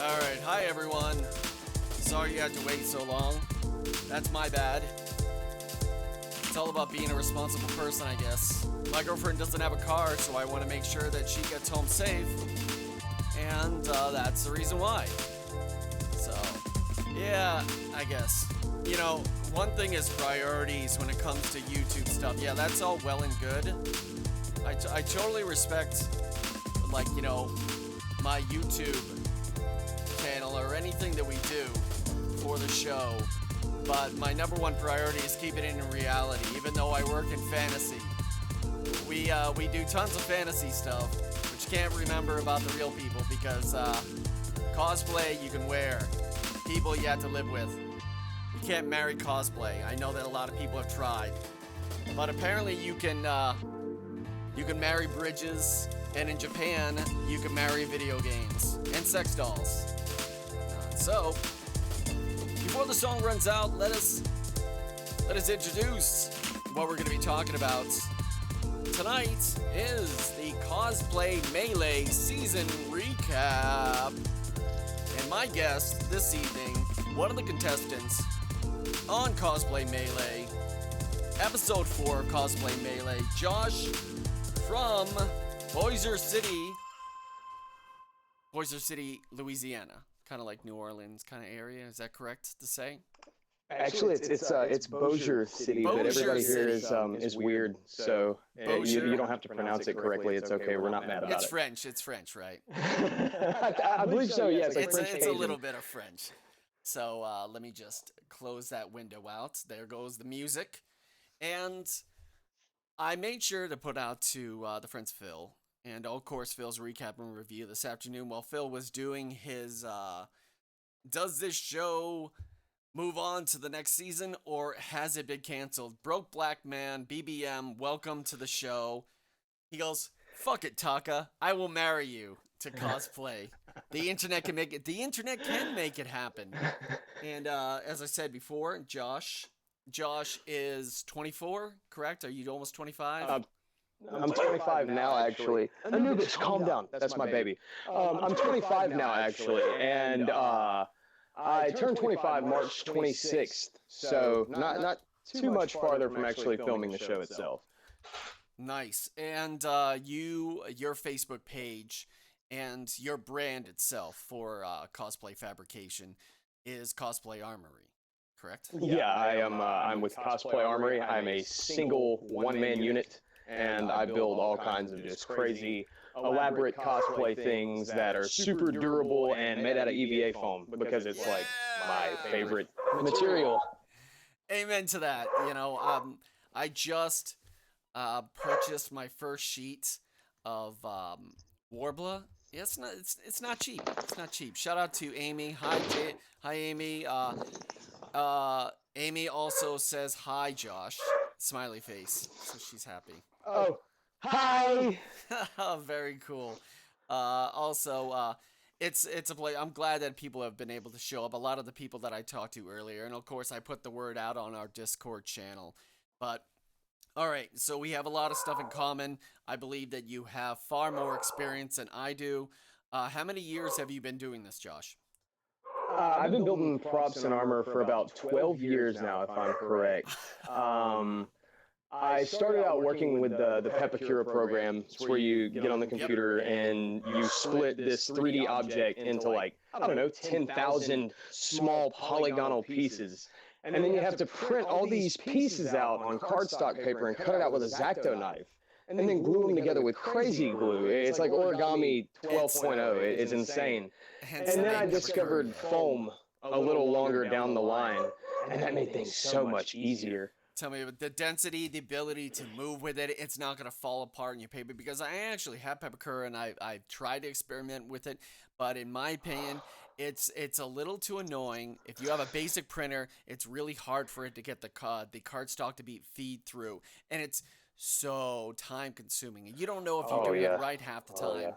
Alright, hi everyone. Sorry you had to wait so long. That's my bad. It's all about being a responsible person, I guess. My girlfriend doesn't have a car, so I want to make sure that she gets home safe. And that's the reason why. So, yeah, I guess. You know, one thing is priorities when it comes to YouTube stuff. Yeah, that's all well and good. I totally respect, like, you know, my YouTube channel or anything that we do for the show. But my number one priority is keeping it in reality, even though I work in fantasy. We do tons of fantasy stuff, but you can't remember about the real people because cosplay you can wear, people you have to live with. You can't marry cosplay. I know that a lot of people have tried, but apparently you can marry bridges, and in Japan you can marry video games and sex dolls. So, before the song runs out, let us introduce what we're going to be talking about. Tonight is the Cosplay Melee season recap. And my guest this evening, one of the contestants on Cosplay Melee, episode 4 of Cosplay Melee, Josh from Bossier City, Louisiana. Kind of like New Orleans kind of area. Is that correct to say? Actually, it's Bossier City, but everybody here is weird, so you don't have to pronounce it correctly. It's okay. We're not mad about it. It's French, right? I believe so. Yeah, it's a little bit of French. So let me just close that window out. There goes the music, and I made sure to put out to the friends Phil. And of course, Phil's recap and review this afternoon while Phil was doing his, does this show move on to the next season or has it been canceled? Broke Black Man, BBM, welcome to the show. He goes, fuck it, Taka, I will marry you to cosplay. The internet can make it happen. And as I said before, Josh is 24, correct? Are you almost 25? I'm 25 now, actually. Anubis, calm down. That's my baby. I'm 25 now, actually, and I turned 25 March 26th, so not too much farther from actually filming the show itself. Nice. And your Facebook page and your brand itself for cosplay fabrication is Cosplay Armory, correct? Yeah, I'm with Cosplay Armory. I'm a single one-man unit. And I build all kinds of just crazy, elaborate cosplay things that are super durable and made out of EVA foam because it's like my favorite material. Amen to that. You know, I just purchased my first sheet of Warbler. Yeah, it's not cheap. It's not cheap. Shout out to Amy. Hi Amy. Amy also says hi Josh. Smiley face. So she's happy. Oh, hi! Very cool. Also, it's a play. I'm glad that people have been able to show up. A lot of the people that I talked to earlier, and of course, I put the word out on our Discord channel. But all right, so we have a lot of stuff in common. I believe that you have far more experience than I do. How many years have you been doing this, Josh? I've been building props and armor for about 12 years now, if I'm correct. I started out working with the Pepakura program. It's where you get on the computer and you split this 3D object into, like, I don't know, 10,000 small polygonal pieces. And then you have to print all these pieces out on cardstock paper and cut it out with a X-Acto knife. And then glue them together with crazy glue. It's like origami 12.0. It's insane. And then I discovered foam a little longer down the line. And that made things so much easier. Tell me about the density, the ability to move with it. It's not going to fall apart in your paper because I actually have Pepakura and I've tried to experiment with it. But in my opinion, it's a little too annoying. If you have a basic printer, it's really hard for it to get the cardstock to feed through. And it's so time consuming. You don't know if you're doing it right half the time.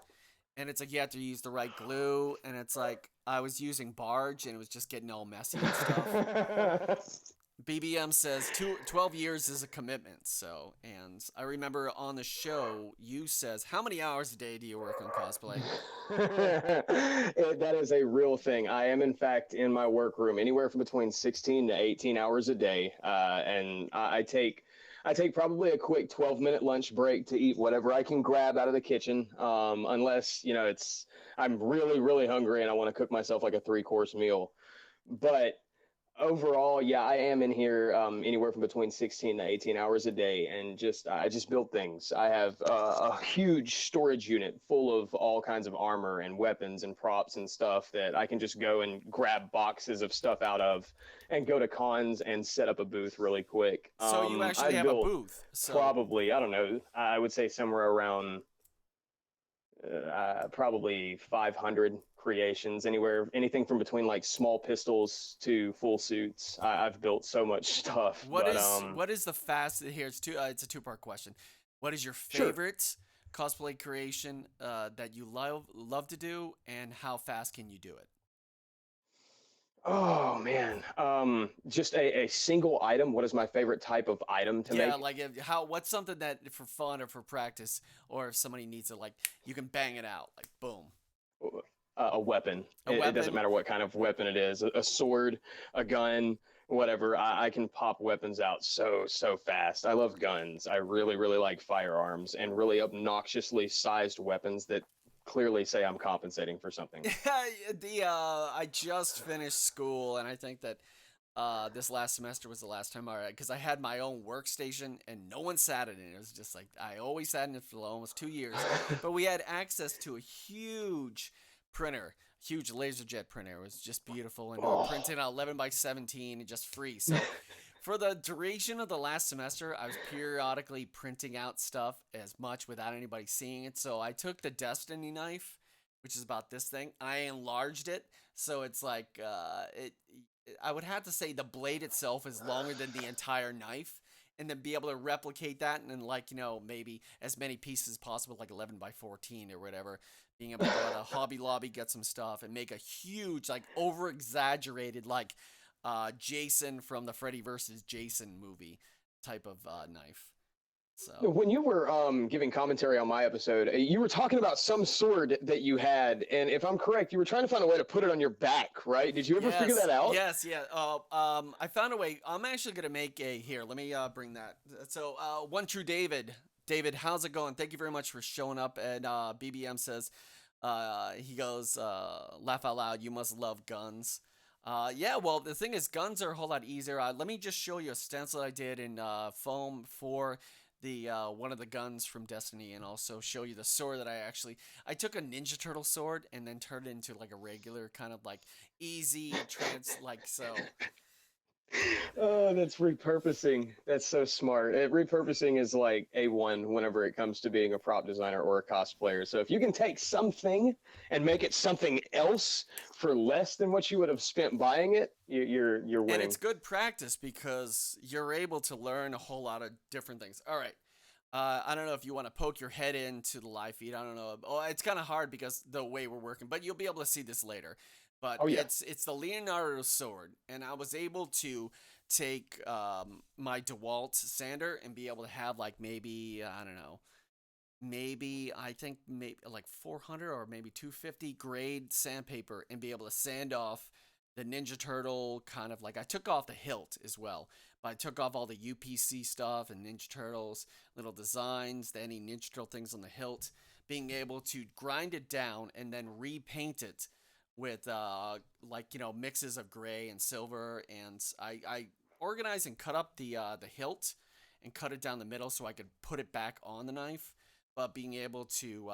And it's like you have to use the right glue. And it's like I was using Barge and it was just getting all messy and stuff. BBM says 12 years is a commitment. So, and I remember on the show, you says, how many hours a day do you work on cosplay? That is a real thing. I am, in fact, in my workroom anywhere from between 16 to 18 hours a day, and I take probably a quick 12-minute lunch break to eat whatever I can grab out of the kitchen, unless it's I'm really really hungry and I want to cook myself like a three-course meal. But overall, yeah, I am in here anywhere from between 16 to 18 hours a day, and I just build things. I have a huge storage unit full of all kinds of armor and weapons and props and stuff that I can just go and grab boxes of stuff out of, and go to cons and set up a booth really quick. So you I actually have a built booth. So probably, I don't know, I would say somewhere around probably 500 creations, anything from between like small pistols to full suits. I've built so much stuff, but what is the fast here? It's a two-part question. What is your sure. favorite cosplay creation that you love to do, and how fast can you do it? Oh man, just a single item. What is my favorite type of item to Yeah, make? like what's something that for fun or for practice, or if somebody needs it, like you can bang it out, like boom, A weapon. a It doesn't weapon. matter what kind of weapon it is. A sword, a gun, whatever. I can pop weapons out so fast. I love guns. I really really like firearms and really obnoxiously sized weapons that clearly say I'm compensating for something. I just finished school, and I think that this last semester was the last time because I had my own workstation and no one sat in it. It was just like I always sat in it for almost 2 years, but we had access to a huge printer, huge laserjet printer. It was just beautiful, and we Oh. printed out 11 by 17 and just free. So for the duration of the last semester, I was periodically printing out stuff as much without anybody seeing it. So I took the Destiny knife, which is about this thing. I enlarged it, so it's like it. I would have to say the blade itself is longer than the entire knife, and then be able to replicate that, and then like maybe as many pieces as possible, like 11 by 14 or whatever. Being able to go to Hobby Lobby, get some stuff, and make a huge, like over exaggerated, like Jason from the Freddy versus Jason movie type of knife. So When you were giving commentary on my episode, you were talking about some sword that you had, and if I'm correct, you were trying to find a way to put it on your back, right? Did you ever figure yes, that out? yes, yeah. I found a way. I'm actually gonna make a here. Let me bring that. So, one true David. David, how's it going? Thank you very much for showing up. And BBM says, he goes, laugh out loud. You must love guns. Yeah. Well, the thing is, guns are a whole lot easier. Let me just show you a stencil I did in foam for the one of the guns from Destiny, and also show you the sword that I took a Ninja Turtle sword and then turned it into like a regular kind of like easy trans like so. Oh, that's repurposing. That's so smart. Repurposing is like A1 whenever it comes to being a prop designer or a cosplayer. So if you can take something and make it something else for less than what you would have spent buying it, you're And it's winning. good practice because you're able to learn a whole lot of different things. All right. I don't know if you want to poke your head into the live feed. I don't know. Oh, it's kind of hard because the way we're working, but you'll be able to see this later. But Oh yeah. it's the Leonardo sword, and I was able to take my DeWalt sander and be able to have like maybe I don't know, maybe I think maybe like 400 or maybe 250 grade sandpaper and be able to sand off the Ninja Turtle kind of like I took off the hilt as well, but I took off all the UPC stuff and Ninja Turtles little designs, any Ninja Turtle things on the hilt, being able to grind it down and then repaint it with like mixes of gray and silver, and I organized and cut up the hilt and cut it down the middle so I could put it back on the knife, but being able to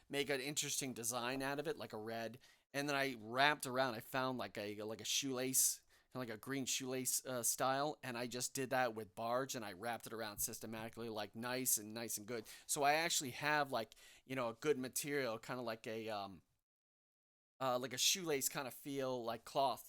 make an interesting design out of it, like a red. And then I wrapped around. I found like a shoelace, kind of like a green shoelace style, and I just did that with barge, and I wrapped it around systematically, nice and good. So I actually have a good material, kind of like a shoelace kind of feel, like cloth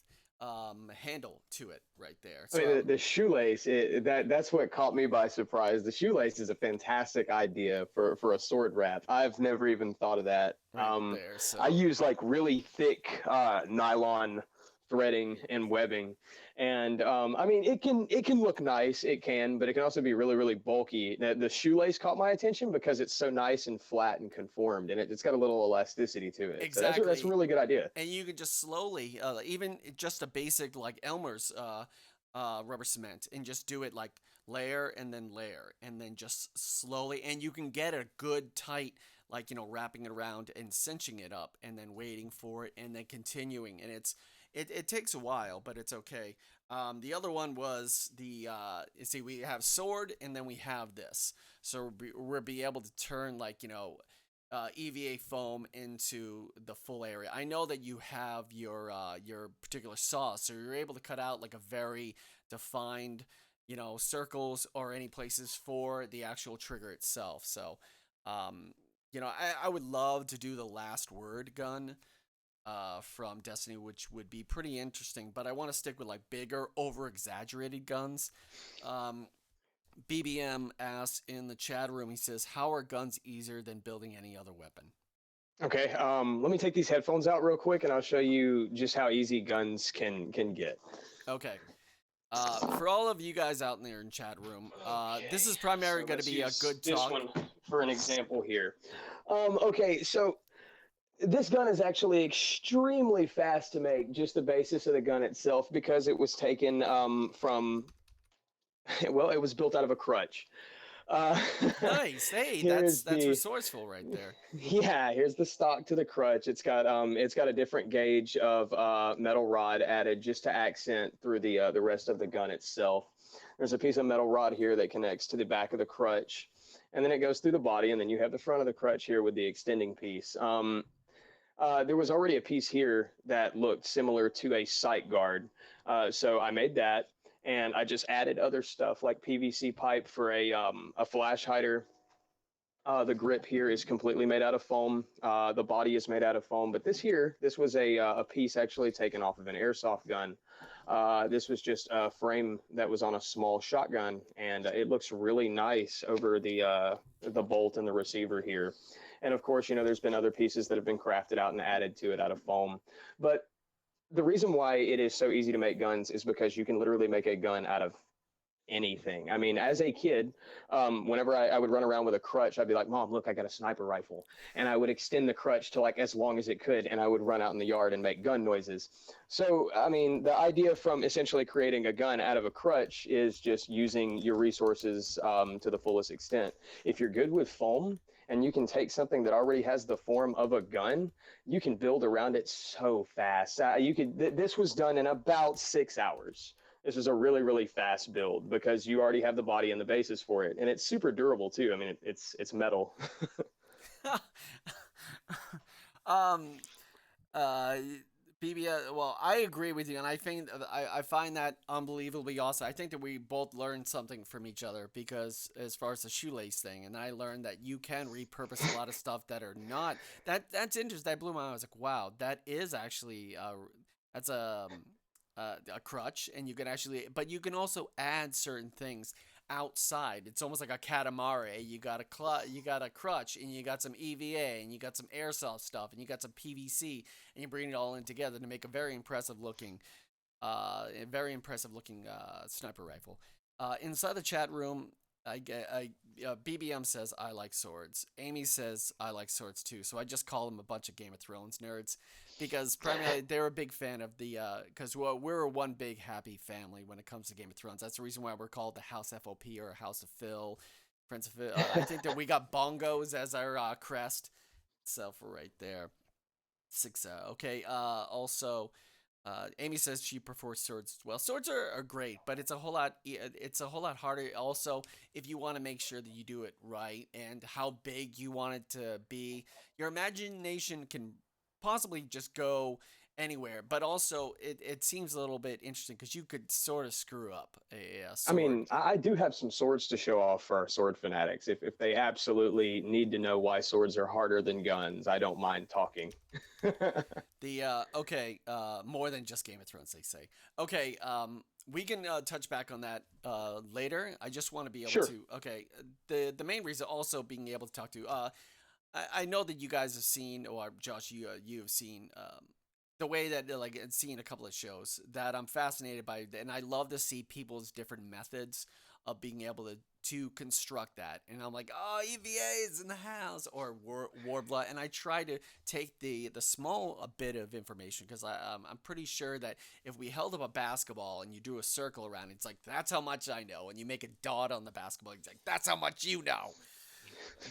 handle to it right there. I So mean, the shoelace, that's what caught me by surprise. The shoelace is a fantastic idea for a sword wrap. I've never even thought of that. right there. I So use like really thick nylon threading and webbing. And I mean, it can look nice, it can, but it can also be really really bulky. The shoelace caught my attention because it's so nice and flat and conformed, and it's got a little elasticity to it. So that's a Exactly. really good idea. And you can just slowly, even just a basic like Elmer's rubber cement, and just do it like layer and then just slowly, and you can get a good tight, like, wrapping it around and cinching it up, and then waiting for it, and then continuing, and it takes a while, but it's okay. The other one was the you see, we have sword, and then we have this, so we'll be able to turn, like, EVA foam into the full area. I know that you have your particular saw, so you're able to cut out like a very defined, circles or any places for the actual trigger itself. So, I would love to do the last word gun from Destiny, which would be pretty interesting. But I want to stick with like bigger, over exaggerated guns. Um, BBM asks in the chat room, he says, "How are guns easier than building any other weapon?" Okay, let me take these headphones out real quick, and I'll show you just how easy guns can get. Okay. For all of you guys out there in chat room, Okay, this is primarily so going to let's be a use good this talk. one for an example here. Okay, so this gun is actually extremely fast to make, just the basis of the gun itself, because it was taken from, well, it was built out of a crutch. Uh, Nice. Hey, here that's is that's the resourceful right there. yeah, here's the stock to the crutch. It's got a different gauge of metal rod added just to accent through the rest of the gun itself. There's a piece of metal rod here that connects to the back of the crutch, and then it goes through the body, and then you have the front of the crutch here with the extending piece. There was already a piece here that looked similar to a sight guard, so I made that, and I just added other stuff like PVC pipe for a flash hider. The grip here is completely made out of foam. The body is made out of foam, but this was a piece actually taken off of an airsoft gun. This was just a frame that was on a small shotgun, and it looks really nice over the bolt and the receiver here. And of course, there's been other pieces that have been crafted out and added to it out of foam. But the reason why it is so easy to make guns is because you can literally make a gun out of anything. I mean, as a kid, whenever I would run around with a crutch, I'd be like, "Mom, look, I got a sniper rifle," and I would extend the crutch to like as long as it could, and I would run out in the yard and make gun noises. So, I mean, the idea from essentially creating a gun out of a crutch is just using your resources to the fullest extent. If you're good with foam, and you can take something that already has the form of a gun, you can build around it so fast. This was done in about 6 hours. This is a really really fast build because you already have the body and the basis for it, and it's super durable too. I mean, it's metal. um, uh, well, I agree with you, and I find that unbelievably awesome. I think that we both learned something from each other, because as far as the shoelace thing, and I learned that you can repurpose a lot of stuff that are not that's interesting. That blew my mind. I was like, wow, that is actually that's a crutch, and you can actually, but you can also add certain things outside. It's almost like a katamari. You got a crutch, and you got some EVA, and you got some airsoft stuff, and you got some PVC, and you bring it all in together to make a very impressive looking sniper rifle. Inside the chat room, BBM says I like swords. Amy says I like swords too. So I just call them a bunch of Game of Thrones nerds, because primarily they're a big fan of the because we're one big happy family when it comes to Game of Thrones. That's the reason why we're called the House FOP, or House of Phil, Prince of Phil. I think that we got bongos as our crest itself right there. Six. Okay. Also, Amy says she prefers swords as well. Swords are great, but it's a whole lot harder. Also, if you want to make sure that you do it right and how big you want it to be, your imagination can possibly just go anywhere. But also, it seems a little bit interesting because you could sort of screw up a I sword. mean, I do have some swords to show off for our sword fanatics. If they absolutely need to know why swords are harder than guns, I don't mind talking. The okay, more than just Game of Thrones, they say. Okay, we can touch back on that later. I just want to be able Sure. to. Okay, the main reason also being able to talk to. I know that you guys have seen, or Josh, you have seen the way that like and seeing a couple of shows that I'm fascinated by, and I love to see people's different methods of being able to construct that. And I'm like, oh, EVA is in the house, or Warbler, and I try to take the small a bit of information because I'm pretty sure that if we held up a basketball and you drew a circle around it, it's like that's how much I know, and you make a dot on the basketball, it's like that's how much you know.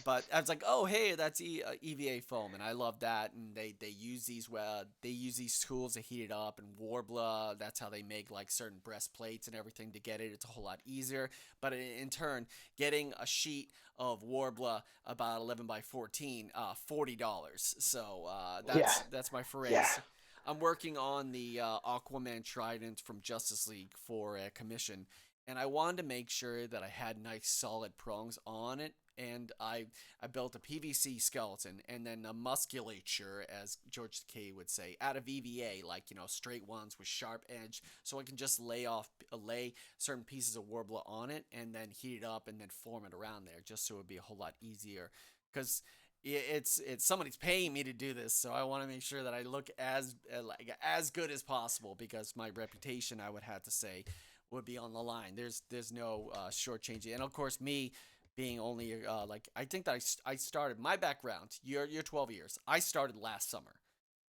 But I was like, oh hey, that's EVA foam, and I love that. And they use these tools to heat it up. And Warbler, that's how they make like certain breastplates and everything to get it. It's a whole lot easier. But in turn, getting a sheet of Warbler about 11 by 14, $40. So Yeah, that's my yeah. forays. I'm working on the Aquaman Trident from Justice League for a commission, and I wanted to make sure that I had nice solid prongs on it. And I built a PVC skeleton and then a musculature, as George Takei would say, out of EVA, like straight ones with sharp edge, so I can just lay certain pieces of Warbler on it and then heat it up and then form it around there, just so it would be a whole lot easier. Because it's somebody's paying me to do this, so I want to make sure that I look as good as possible because my reputation, I would have to say, would be on the line. There's no shortchanging, and of course me being only like I think that I started my background. You're 12 years. I started last summer,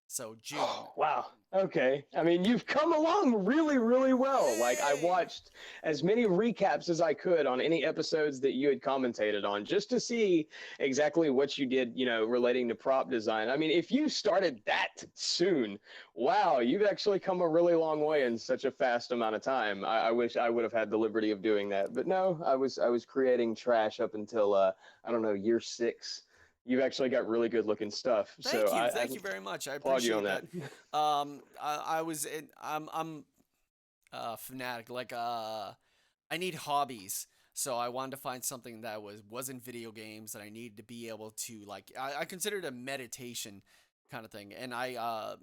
so June. Wow. Okay. I mean, you've come along really, really well. Like, I Yay! watched as many recaps as I could on any episodes that you had commentated on just to see exactly what you did, relating to prop design. I mean, if you started that soon, wow, you've actually come a really long way in such a fast amount of time. I wish I would have had the liberty of doing that. But no, I was creating trash up until I don't know, year 6. You've actually got really good looking stuff. So I Thank you very much. I applaud you on appreciate that. that. I was in, I'm fanatic. Like I need hobbies. So I wanted to find something that wasn't video games that I needed to be able to like. I consider it a meditation kind of thing, and I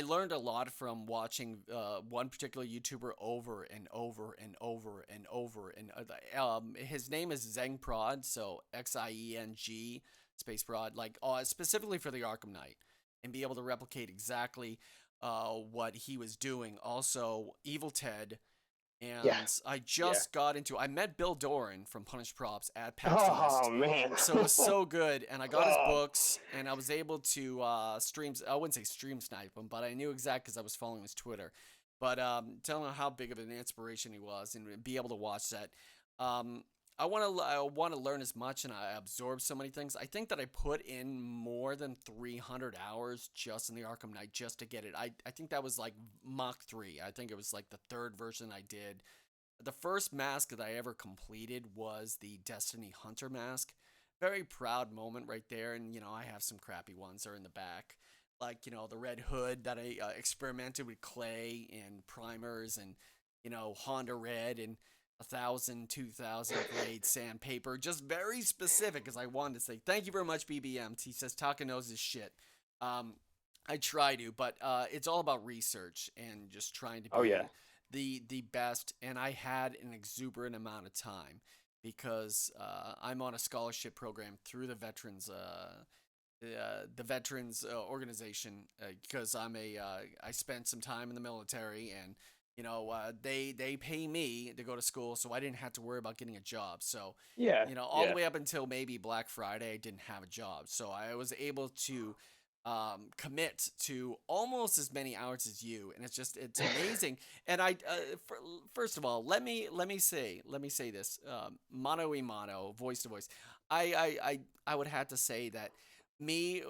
learned a lot from watching one particular YouTuber over and over and over and over. And his name is Zeng Prod, so Xieng space Prod, like specifically for the Arkham Knight, and be able to replicate exactly what he was doing. Also, Evil Ted. Yeah, And I yeah. just got into. I met Bill Doran from Punish Props at PAX Oh East, man. so it was so good. And I got his Oh, books, and I was able to stream. I wouldn't say stream snipe him, but I knew exact because I was following his Twitter. But telling him how big of an inspiration he was, and be able to watch that. Um, I want to learn as much, and I absorb so many things. I think that I put in more than 300 hours just in the Arkham Knight just to get it. I think that was like Mach 3. I think it was like the third version I did. The first mask that I ever completed was the Destiny Hunter mask. Very proud moment right there, and I have some crappy ones that are in the back, like the red hood that I experimented with clay and primers, and Honda red and 1,000, 2,000 grade sandpaper, just very specific because I wanted to say thank you very much, BBM. He says Taka knows his shit. Um, I try to, but it's all about research and just trying to oh yeah. be the best. And I had an exuberant amount of time because I'm on a scholarship program through the veterans organization because I spent some time in the military, and they pay me to go to school, so I didn't have to worry about getting a job. So Yeah, all the yeah. way up until maybe Black Friday, I didn't have a job, so I was able to commit to almost as many hours as you, and it's amazing. And first of all, let me say this, mano a mano, voice to voice. I would have to say that me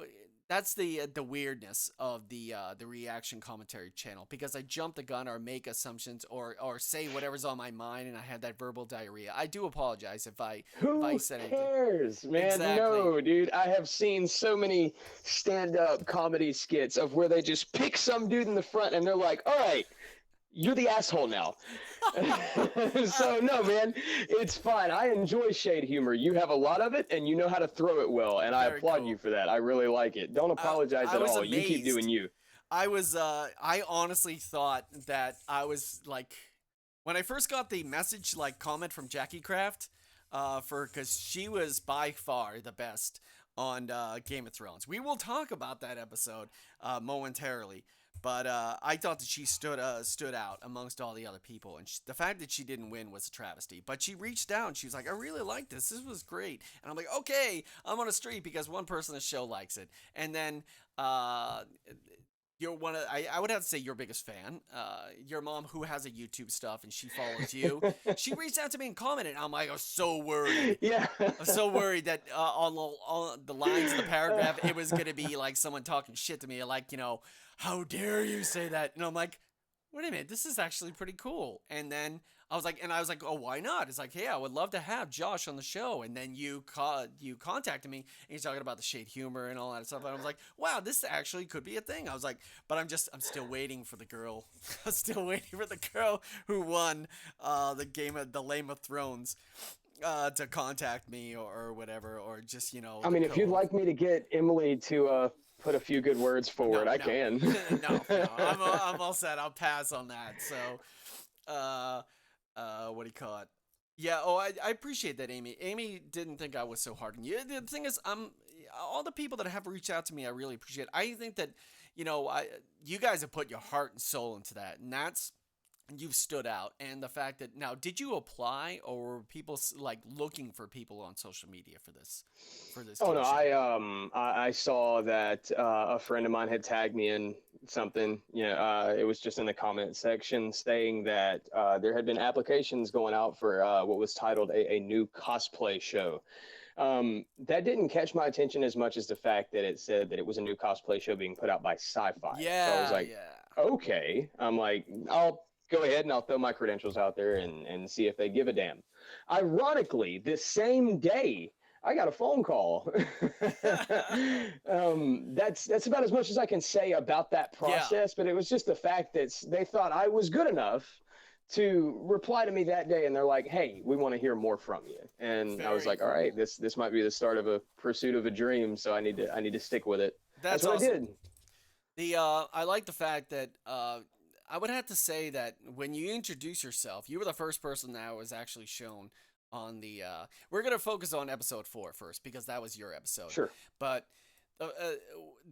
that's the weirdness of the reaction commentary channel, because I jump the gun or make assumptions or say whatever's on my mind, and I had that verbal diarrhea. I do apologize if I Who said anything. cares, man? Exactly. No, dude. I have seen so many stand-up comedy skits of where they just pick some dude in the front and they're like, "All right, you're the asshole now." So no, man, it's fine. I enjoy shade humor. You have a lot of it, and you know how to throw it well, and I Very applaud you cool. for that. I really like it. Don't I apologize I at was all. You keep doing amazed. you. I honestly thought that I was like, when I first got the message, like, comment from Jackie Craft, for because she was by far the best on Game of Thrones. We will talk about that episode momentarily, But I thought that she stood out amongst all the other people, and the fact that she didn't win was a travesty. But she reached out. She was like, "I really like this. This was great." And I'm like, "Okay, I'm on a streak because one person in the show likes it." And then uh, you're one of I would have to say your biggest fan. Your mom, who has a YouTube stuff and she follows you, she reached out to me and commented. I'm like, I was so worried. Yeah. I'm so worried that on the lines of the paragraph, it was gonna be like someone talking shit to me, like, how dare you say that? And I'm like, wait a minute, this is actually pretty cool. And then I was like, oh, why not? It's like, hey, I would love to have Josh on the show. And then you contacted me, and you're talking about the shade humor and all that stuff. And I was like, wow, this actually could be a thing. I was like, but I'm still waiting for the girl. I'm still waiting for the girl who won the Game of Thrones to contact me or whatever, or just I mean, if you'd like me to get Emily to put a few good words forward, I can. no, I'm all set. I'll pass on that. So, what do you call it? Yeah. Oh, I appreciate that, Amy. Amy didn't think I was so hard on you. The thing is, all the people that have reached out to me, I really appreciate. I think that, you guys have put your heart and soul into that, and you've stood out. And the fact that now, did you apply, or were people like looking for people on social media for this? Oh no, TV show? I saw that a friend of mine had tagged me in something. It was just in the comment section saying that there had been applications going out for what was titled a new cosplay show. That didn't catch my attention as much as the fact that it said that it was a new cosplay show being put out by Sci-Fi. Yeah, So I was like, yeah. okay. I'm like, I'll go ahead and I'll throw my credentials out there and see if they give a damn. Ironically, this same day, I got a phone call. That's about as much as I can say about that process, but it was just the fact that they thought I was good enough to reply to me that day, and they're like, "Hey, we want to hear more from you." And I was like, "All right, this might be the start of a pursuit of a dream, so I need to stick with it." That's what awesome. I did. I like the fact that I would have to say that when you introduce yourself, you were the first person that was actually shown on the. We're gonna focus on episode 4 first because that was your episode. Sure. But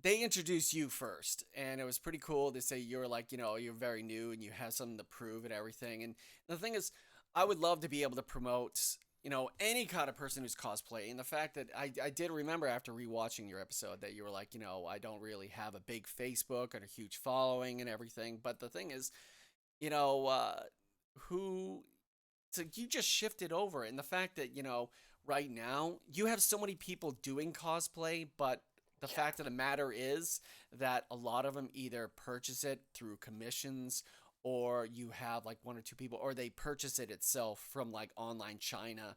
they introduced you first, and it was pretty cool to say you're like, you're very new and you have something to prove and everything. And the thing is, I would love to be able to promote, any kind of person who's cosplaying. The fact that I did remember after rewatching your episode that you were like, I don't really have a big Facebook and a huge following and everything. But the thing is, who, so you just shifted over. And the fact that, right now you have so many people doing cosplay, but the fact of the matter is that a lot of them either purchase it through commissions, or you have like one or two people, or they purchase it itself from like online China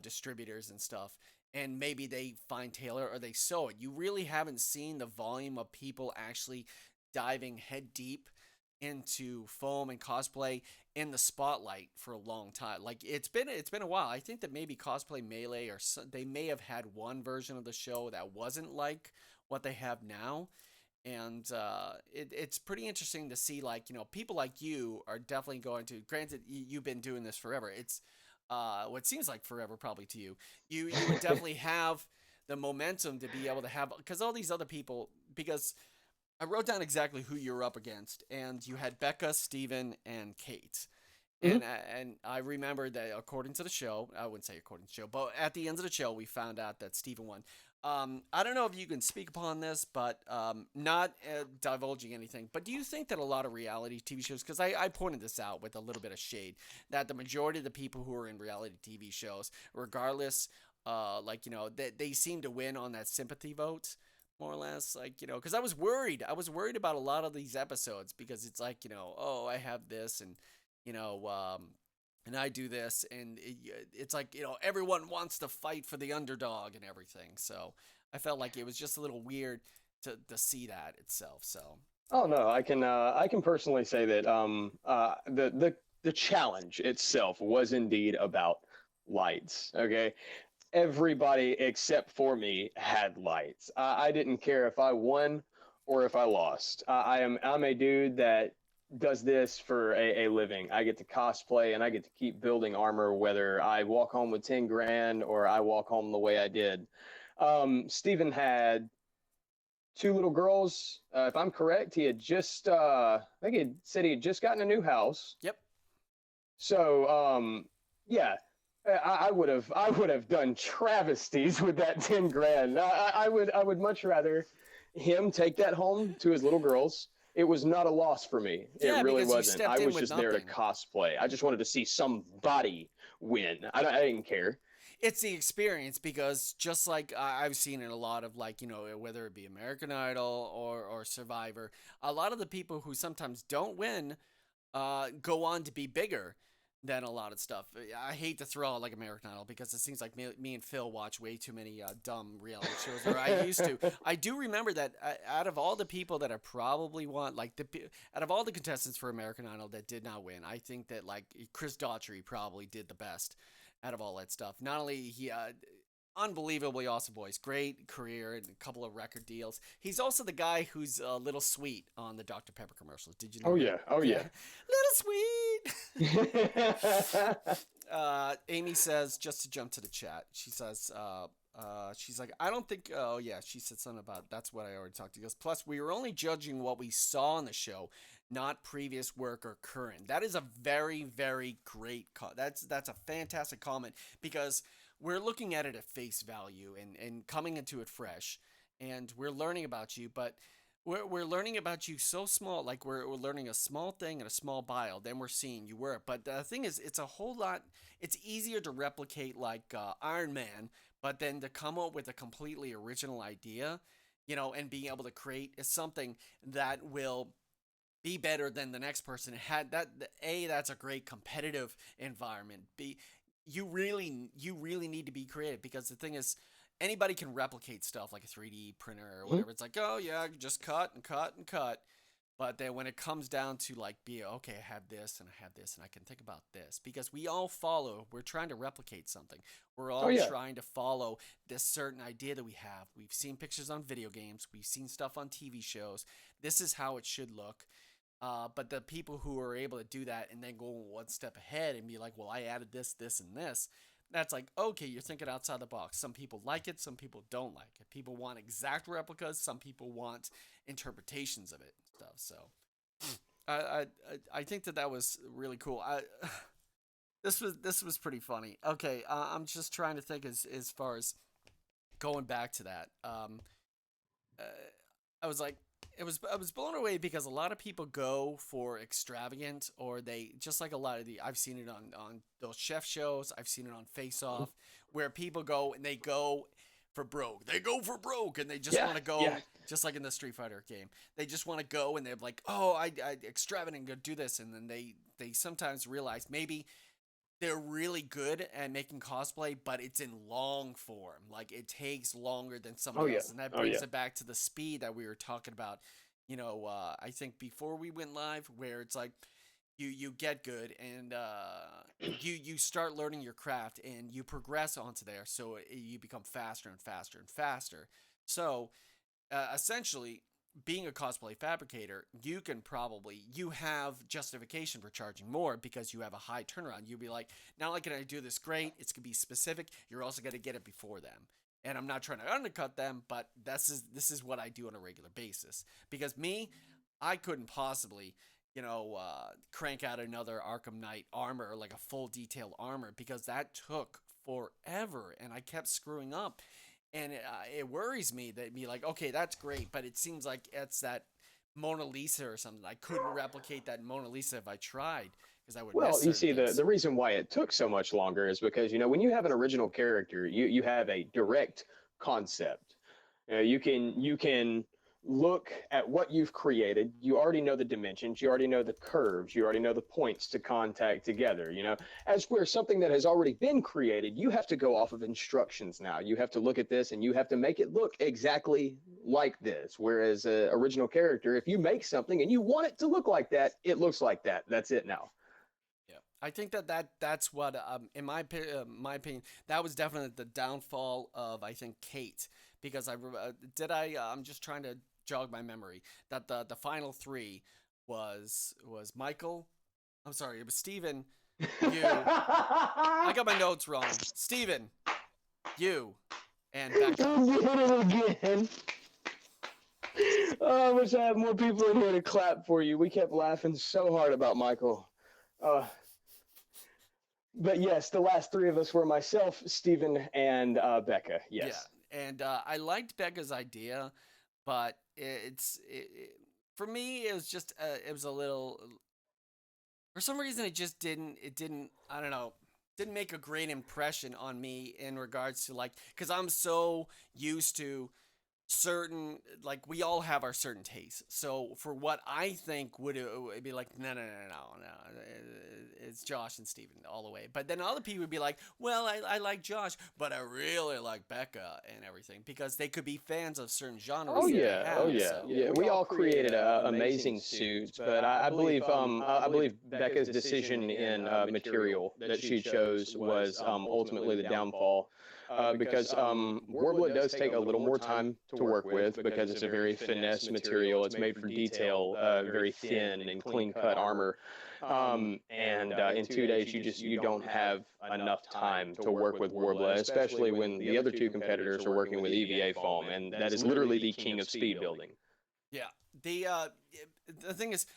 distributors and stuff. And maybe they find tailor or they sew it. You really haven't seen the volume of people actually diving head deep into foam and cosplay in the spotlight for a long time. Like it's been a while. I think that maybe Cosplay Melee they may have had one version of the show that wasn't like what they have now. And it's pretty interesting to see, like, people like you are definitely going to, granted you've been doing this forever, it's what seems like forever probably to you, you would definitely have the momentum to be able to have, because all these other people, because I wrote down exactly who you were up against, and you had Becca, Steven, and Kate. Mhm. And I remember that according to the show, I wouldn't say according to the show, but at the end of the show, we found out that Steven won. I don't know if you can speak upon this, but not divulging anything. But do you think that a lot of reality TV shows, because I pointed this out with a little bit of shade, that the majority of the people who are in reality TV shows, regardless, they seem to win on that sympathy vote, more or less, like, because I was worried. I was worried about a lot of these episodes because it's like, oh, I have this, and and I do this, and it's like, everyone wants to fight for the underdog and everything. So I felt like it was just a little weird to see that itself. So Oh no, I can personally say that the challenge itself was indeed about lights. Okay, everybody except for me had lights. I didn't care if I won or if I lost. I'm a dude that does this for a living. I get to cosplay and I get to keep building armor, whether I walk home with 10 grand or I walk home the way I did. Stephen had two little girls. If I'm correct, he had just I think he said he had just gotten a new house. Yep. So yeah, I would have done travesties with that 10 grand. I would much rather him take that home to his little girls. It was not a loss for me. It Yeah, really because you wasn't. stepped I in was with just there to nothing. cosplay. I just wanted to see somebody win. I didn't care. It's the experience because just like I've seen in a lot of like whether it be American Idol or Survivor, a lot of the people who sometimes don't win go on to be bigger than a lot of stuff. I hate to throw out like American Idol because it seems like me and Phil watch way too many dumb reality shows, or I used to. I do remember that out of all the people that I probably want, like out of all the contestants for American Idol that did not win, I think that like Chris Daughtry probably did the best out of all that stuff. Not only he unbelievably awesome voice, great career, and a couple of record deals. He's also the guy who's a little sweet on the Dr. Pepper commercials. Did you know Oh that? yeah. Oh yeah. Little sweet. Amy says, just to jump to the chat, she says, she's like, I don't think, oh yeah, she said something about, that's what I already talked to. He goes, plus we were only judging what we saw on the show, not previous work or current. That is a very, very great, that's a fantastic comment because we're looking at it at face value and coming into it fresh, and we're learning about you, but we're learning about you so small, like we're learning a small thing and a small bio, then we're seeing you work. But the thing is, it's a whole lot, it's easier to replicate like Iron Man, but then to come up with a completely original idea, and being able to create something that will be better than the next person had that. That's a great competitive environment. B, you really need to be creative because the thing is, anybody can replicate stuff like a 3D printer or whatever. It's like, oh yeah, just cut and cut and cut. But then when it comes down to like, be okay, I have this and I have this and I can think about this, because we're trying to replicate something. We're Oh all yeah. trying to follow this certain idea that we have. We've seen pictures on video games. We've seen stuff on TV shows. This is how it should look. But the people who are able to do that and then go one step ahead and be like, well, I added this, this, and this. That's like, okay, you're thinking outside the box. Some people like it, some people don't like it. People want exact replicas, some people want interpretations of it and stuff. So I think that was really cool. This was pretty funny. Okay, I'm just trying to think as far as going back to that. Uh, I was like, I was blown away because a lot of people go for extravagant, or they just like a lot of the I've seen it on those chef shows, I've seen it on Face Off, where people go and they go for broke. They go for broke and they just Yeah. want to go, Yeah. just like in the Street Fighter game. They just want to go and they're like, "Oh, I extravagant go do this." And then they sometimes realize maybe they're really good at making cosplay, but it's in long form. Like it takes longer than Oh somebody yeah. else, and that Oh yeah. brings it back to the speed that we were talking about. I think before we went live, where it's like you get good and you start learning your craft and you progress onto there, so you become faster and faster and faster. So essentially, being a cosplay fabricator, you have justification for charging more because you have a high turnaround. You'll be like, not only can I do this great, it's gonna be specific. You're also gonna get it before them. And I'm not trying to undercut them, but this is what I do on a regular basis. Because me, I couldn't possibly, crank out another Arkham Knight armor, like a full detail armor, because that took forever, and I kept screwing up. And it worries me that be like, okay, that's great, but it seems like it's that Mona Lisa or something. I couldn't replicate that Mona Lisa if I tried because I would miss Well, you certain see, the things. the reason why it took so much longer is because when you have an original character, you have a direct concept. You can look at what you've created. You already know the dimensions. You already know the curves. You already know the points to contact together. As where something that has already been created, you have to go off of instructions now. You have to look at this and you have to make it look exactly like this. Whereas an original character, if you make something and you want it to look like that, it looks like that. That's it now. Yeah, I think that's what, in my opinion, that was definitely the downfall of I think Kate, because I'm just trying to jog my memory that the final three was Michael. I'm sorry, it was Steven, you. I got my notes wrong. Steven, you, and Becca. You did it again. Oh, I wish I had more people in here to clap for you. We kept laughing so hard about Michael. Uh, but yes, the last three of us were myself, Stephen, and Becca. Yes. Yeah, and I liked Becca's idea, but for me it was just it was a little. For some reason, it didn't. I don't know. Didn't make a great impression on me in regards to like, because I'm so used to certain, like, we all have our certain tastes. So for what I think would be like, no, it's Josh and Steven all the way. But then other people would be like, well, I like Josh, but I really like Becca and everything, because they could be fans of certain genres. Oh that they yeah, have, oh yeah, so. yeah. We all created amazing suits, but I believe I believe Becca's decision in material that she chose was ultimately the downfall. Because Warblet does take a little more time to work with because it's a very finesse material. It's made for detail, very thin and clean cut armor. And in 2 days, you don't have enough time to work with Warblet, especially when the other two competitors are working with EVA foam, and that is literally the king of speed building. Yeah, the thing is,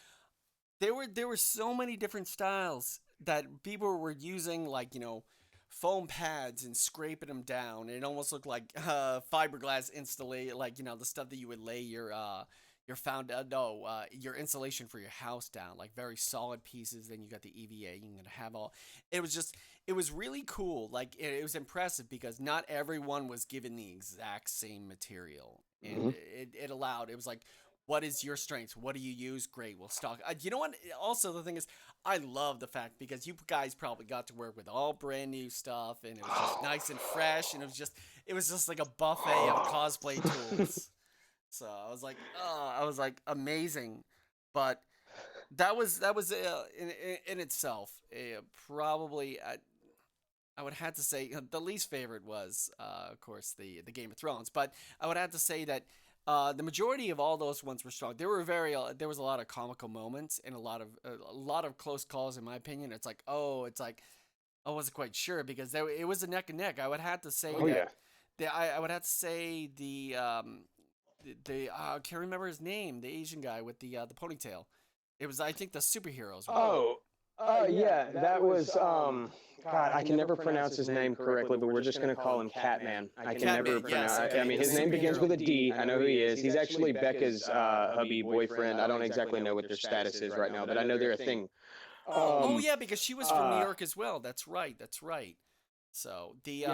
there were so many different styles that people were using, like, foam pads and scraping them down. It almost looked like fiberglass installation, like, the stuff that you would lay your insulation for your house down, like very solid pieces. Then you got the EVA. You can have all. It was really cool. Like, it was impressive because not everyone was given the exact same material, and it allowed. It was like, what is your strength? What do you use? Great, we'll stock. You know what? Also, the thing is, I love the fact, because you guys probably got to work with all brand new stuff, and it was just nice and fresh, and it was just like a buffet of cosplay tools. So I was like amazing, but that was in itself probably. I would have to say the least favorite was, of course, the Game of Thrones. But I would have to say that the majority of all those ones were strong. There was a lot of comical moments and a lot of close calls, in my opinion. It's like I wasn't quite sure, because it was a neck and neck. I would have to say I would have to say the I can't remember his name, the Asian guy with the ponytail. It was, I think, the superheroes one. Yeah, that was God, I can never pronounce his name correctly, but we're just gonna call him Catman. I can never pronounce. Yes, okay, I mean, his name begins with a D. I know who he is. He's actually Becca's hubby, boyfriend. I don't exactly know what their status is right now, but I know they're a thing. Oh yeah, because she was from New York as well. That's right. That's right. So the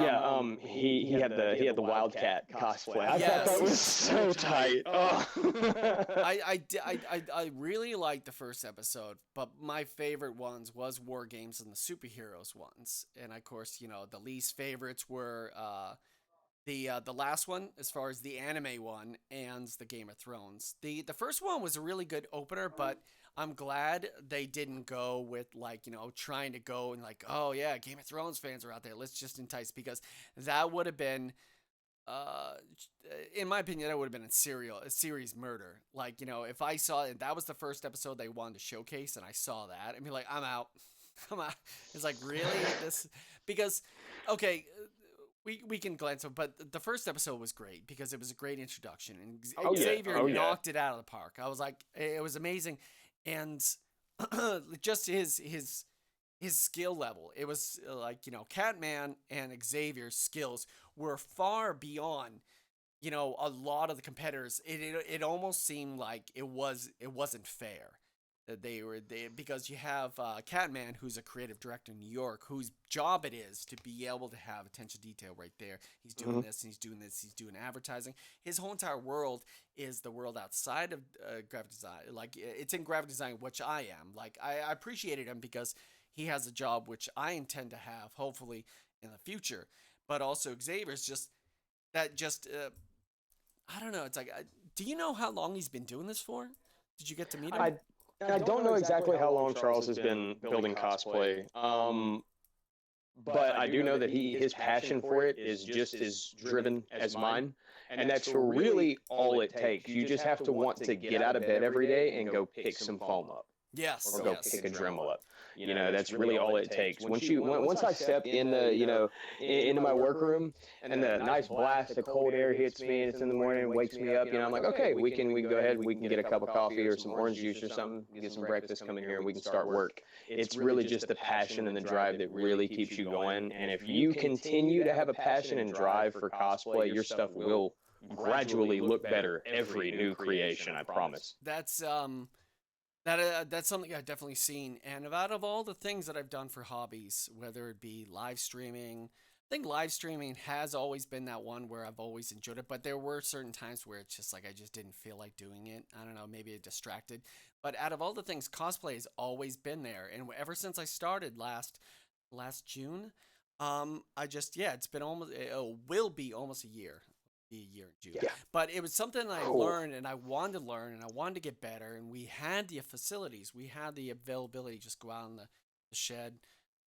he had the Wildcat cosplay. I thought that was so tight. Oh. I really liked the first episode, but my favorite ones was War Games and the superheroes ones, and of course, the least favorites were the last one, as far as the anime one, and the Game of Thrones. The first one was a really good opener, but I'm glad they didn't go with, like, trying to go and like, oh yeah, Game of Thrones fans are out there, let's just entice, because that would have been, in my opinion, that would have been a series murder. Like, if I saw it, that was the first episode they wanted to showcase, and I saw that, and be like, I'm out. I'm out. It's like, really? Because, okay, we can glance over, but the first episode was great because it was a great introduction, and Xavier knocked it out of the park. I was like, it was amazing, and just his skill level. It was like, Catman and Xavier's skills were far beyond, a lot of the competitors. It almost seemed like it wasn't fair. Because you have Catman, who's a creative director in New York, whose job it is to be able to have attention to detail right there. He's doing this, and he's doing this, he's doing advertising. His whole entire world is the world outside of graphic design. Like, it's in graphic design, which I am. Like, I appreciated him because he has a job which I intend to have, hopefully, in the future. But also Xavier's I don't know. It's like, do you know how long he's been doing this for? Did you get to meet him? I don't know exactly how long Charles has been building cosplay, but I do know that his passion for it is just as driven as mine, and that's really all it takes. You just have to want to get out of bed every day and go pick some foam up. Yes. Or go pick a Dremel up. That's really all it takes. Once I step in into my workroom, and the nice blast of cold air hits me, and it's in the morning and wakes me up, I'm like, okay, we can go ahead, we can get a cup of coffee or some orange juice or something, get some breakfast, come in here, and we can start work. It's really just the passion and the drive that really keeps you going. And if you continue to have a passion and drive for cosplay, your stuff will gradually look better every new creation, I promise. That's something I've definitely seen. And out of all the things that I've done for hobbies, whether it be live streaming, I think live streaming has always been that one where I've always enjoyed it. But there were certain times where it's just like I just didn't feel like doing it. I don't know, maybe it distracted. But out of all the things, cosplay has always been there. And ever since I started last June, it's been almost, it will be almost a year. Be a year in June. Yeah. But it was something I Cool. learned, and I wanted to learn, and I wanted to get better. And we had the facilities, we had the availability to just go out in the shed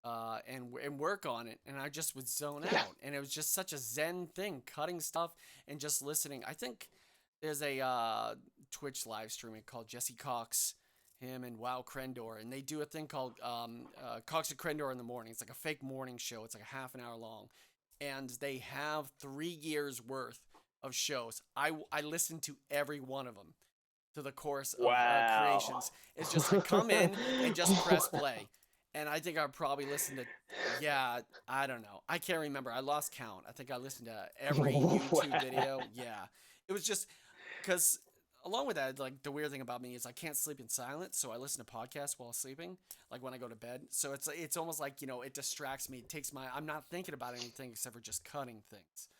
and work on it. And I just would zone Yeah. out. And it was just such a zen thing, cutting stuff and just listening. I think there's a Twitch live streaming called Jesse Cox, him and Wow Krendor, and they do a thing called Cox and Krendor in the morning. It's like a fake morning show. It's like a half an hour long. And they have 3 years worth of shows. I listened to every one of them to the course of creations. It's just like come in and just press play. And I think I probably listened to, I don't know. I can't remember. I lost count. I think I listened to every YouTube video. Yeah. It was just because along with that, like the weird thing about me is I can't sleep in silence. So I listen to podcasts while sleeping, like when I go to bed. So it's almost like, it distracts me. It takes I'm not thinking about anything except for just cutting things.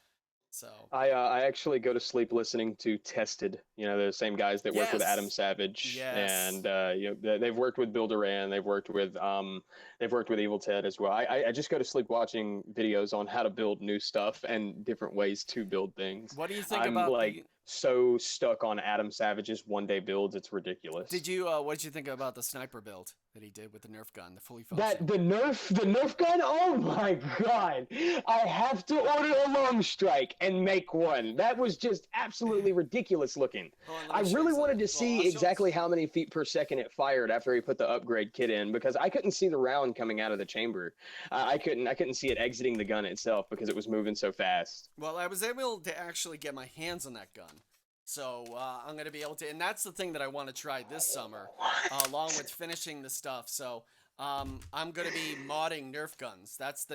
So I actually go to sleep listening to Tested. The same guys that work with Yes. Adam Savage, Yes. and they've worked with Bill Duran. They've worked with Evil Ted as well. I just go to sleep watching videos on how to build new stuff and different ways to build things. What do you think I'm about like so stuck on Adam Savage's one day builds. It's ridiculous. what did you think about the sniper build that he did with the Nerf gun, the fully functional? That the Nerf gun? Oh my god! I have to order a long strike and make one. That was just absolutely ridiculous looking. I really wanted to see exactly how many feet per second it fired after he put the upgrade kit in, because I couldn't see the round coming out of the chamber. I couldn't see it exiting the gun itself because it was moving so fast. Well, I was able to actually get my hands on that gun. So I'm going to be able to, and that's the thing that I want to try this summer, along with finishing the stuff. So I'm going to be modding Nerf guns. That's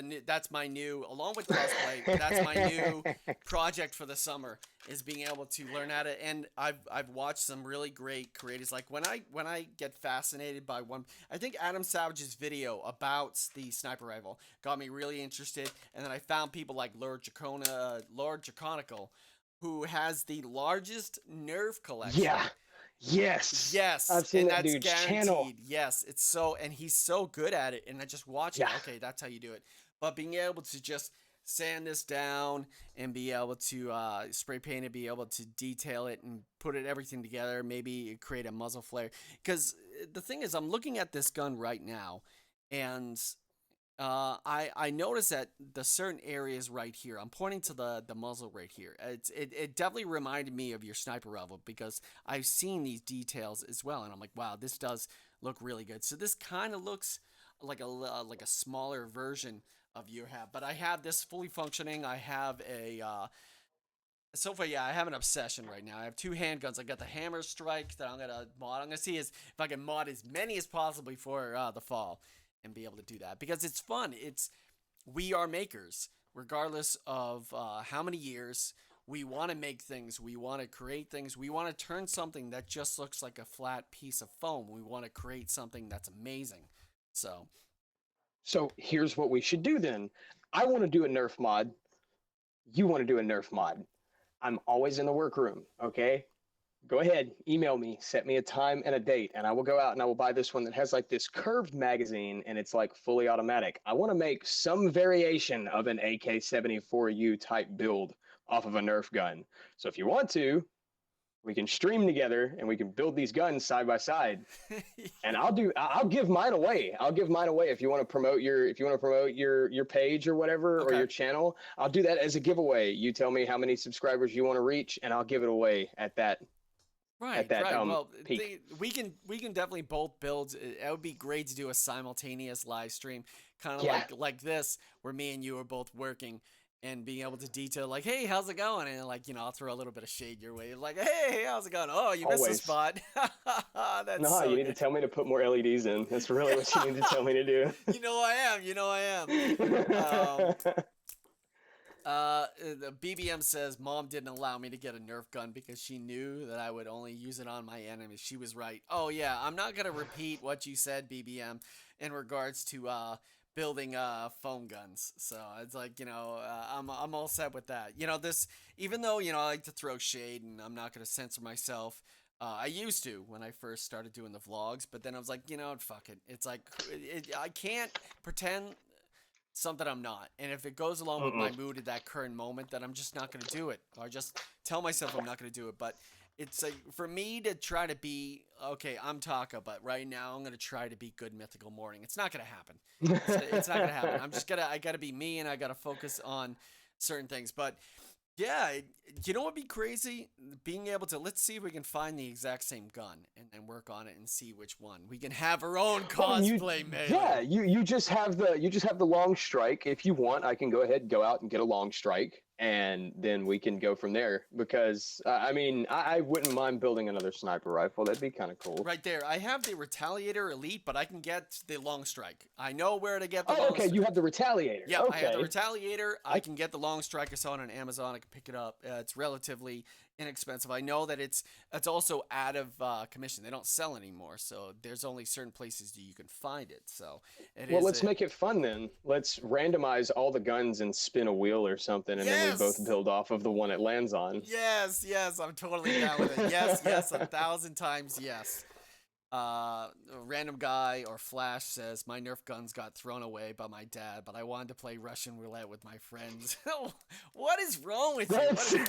my new, along with cosplay, that's my new project for the summer, is being able to learn how to. And I've watched some really great creators. Like when I get fascinated by one, I think Adam Savage's video about the sniper rifle got me really interested. And then I found people like Lord Draconical, who has the largest Nerf collection. Yeah. Yes. I've seen and that that's dude's guaranteed. channel. Yes, it's so, and he's so good at it. And I just watch it. Yeah. Okay, that's how you do it. But being able to just sand this down and be able to spray paint it, be able to detail it and put everything together, maybe create a muzzle flare. Because the thing is, I'm looking at this gun right now, and I noticed that the certain areas right here, I'm pointing to the muzzle right here. It definitely reminded me of your sniper rifle, because I've seen these details as well, and I'm like, wow, this does look really good. So this kind of looks like a smaller version of your hat, but I have this fully functioning. I have so far, I have an obsession right now. I have 2 handguns. I got the Hammer Strike that I'm gonna mod. I'm gonna see if I can mod as many as possible before the fall, and be able to do that, because it's fun. We are makers, regardless of how many years. We want to make things. We want to create things. We want to turn something that just looks like a flat piece of foam. We want to create something that's amazing. So here's what we should do then. I want to do a Nerf mod. You want to do a Nerf mod. I'm always in the workroom, okay? Go ahead, email me, set me a time and a date, and I will go out and I will buy this one that has like this curved magazine, and it's like fully automatic. I want to make some variation of an AK-74U type build off of a Nerf gun. So if you want to, we can stream together and we can build these guns side by side. And I'll give mine away. I'll give mine away if you want to promote your page or whatever, or your channel. I'll do that as a giveaway. You tell me how many subscribers you want to reach, and I'll give it away at that. Right, at that right. Well, peak. we can definitely both build. It would be great to do a simultaneous live stream, kind of Yeah, like this, where me and you are both working and being able to detail like, hey, how's it going? And like, I'll throw a little bit of shade your way, like, hey, how's it going? Oh, you missed the always. spot. That's No, so you need to good. tell me to put more LEDs in. That's really what you need to tell me to do. You know I am. You know I am. Um, the BBM says mom didn't allow me to get a Nerf gun because she knew that I would only use it on my enemies. She was right. Oh yeah, I'm not gonna repeat what you said, BBM, in regards to building foam guns. So it's like I'm all set with that. This, even though I like to throw shade and I'm not gonna censor myself. I used to when I first started doing the vlogs, but then I was like, fuck it. It's like I can't pretend something I'm not. And if it goes along with my Mm-mm. mood at that current moment, then I'm just not going to do it. Or just tell myself I'm not going to do it. But it's like for me to try to be okay, I'm Taka, but right now I'm going to try to be good mythical morning. It's not going to happen. It's not going to happen. I got to be me and I got to focus on certain things. But yeah, you know what'd be crazy? Being able to, let's see if we can find the exact same gun and then work on it and see which one. We can have our own Well, cosplay melee. yeah, you just have the long strike. If you want, I can go ahead and go out and get a long strike, and then we can go from there. Because I mean, I wouldn't mind building another sniper rifle. That'd be kind of cool. Right there. I have the Retaliator Elite, but I can get the Long Strike. I know where to get the Oh, Long okay. Strike. You have the Retaliator. Yeah, I have the Okay. Retaliator. I can get the Long Strike. I saw it on Amazon. I can pick it up. It's relatively inexpensive. I know that it's also out of commission. They don't sell anymore, so there's only certain places that you can find it. So it Well, is. let's make it fun then. Let's randomize all the guns and spin a wheel or something, and then we both Yes. build off of the one it lands on. Yes, yes, I'm totally down with it. Yes, yes, 1,000 times yes. A random guy or Flash says my Nerf guns got thrown away by my dad, but I wanted to play Russian roulette with my friends. What is wrong with you?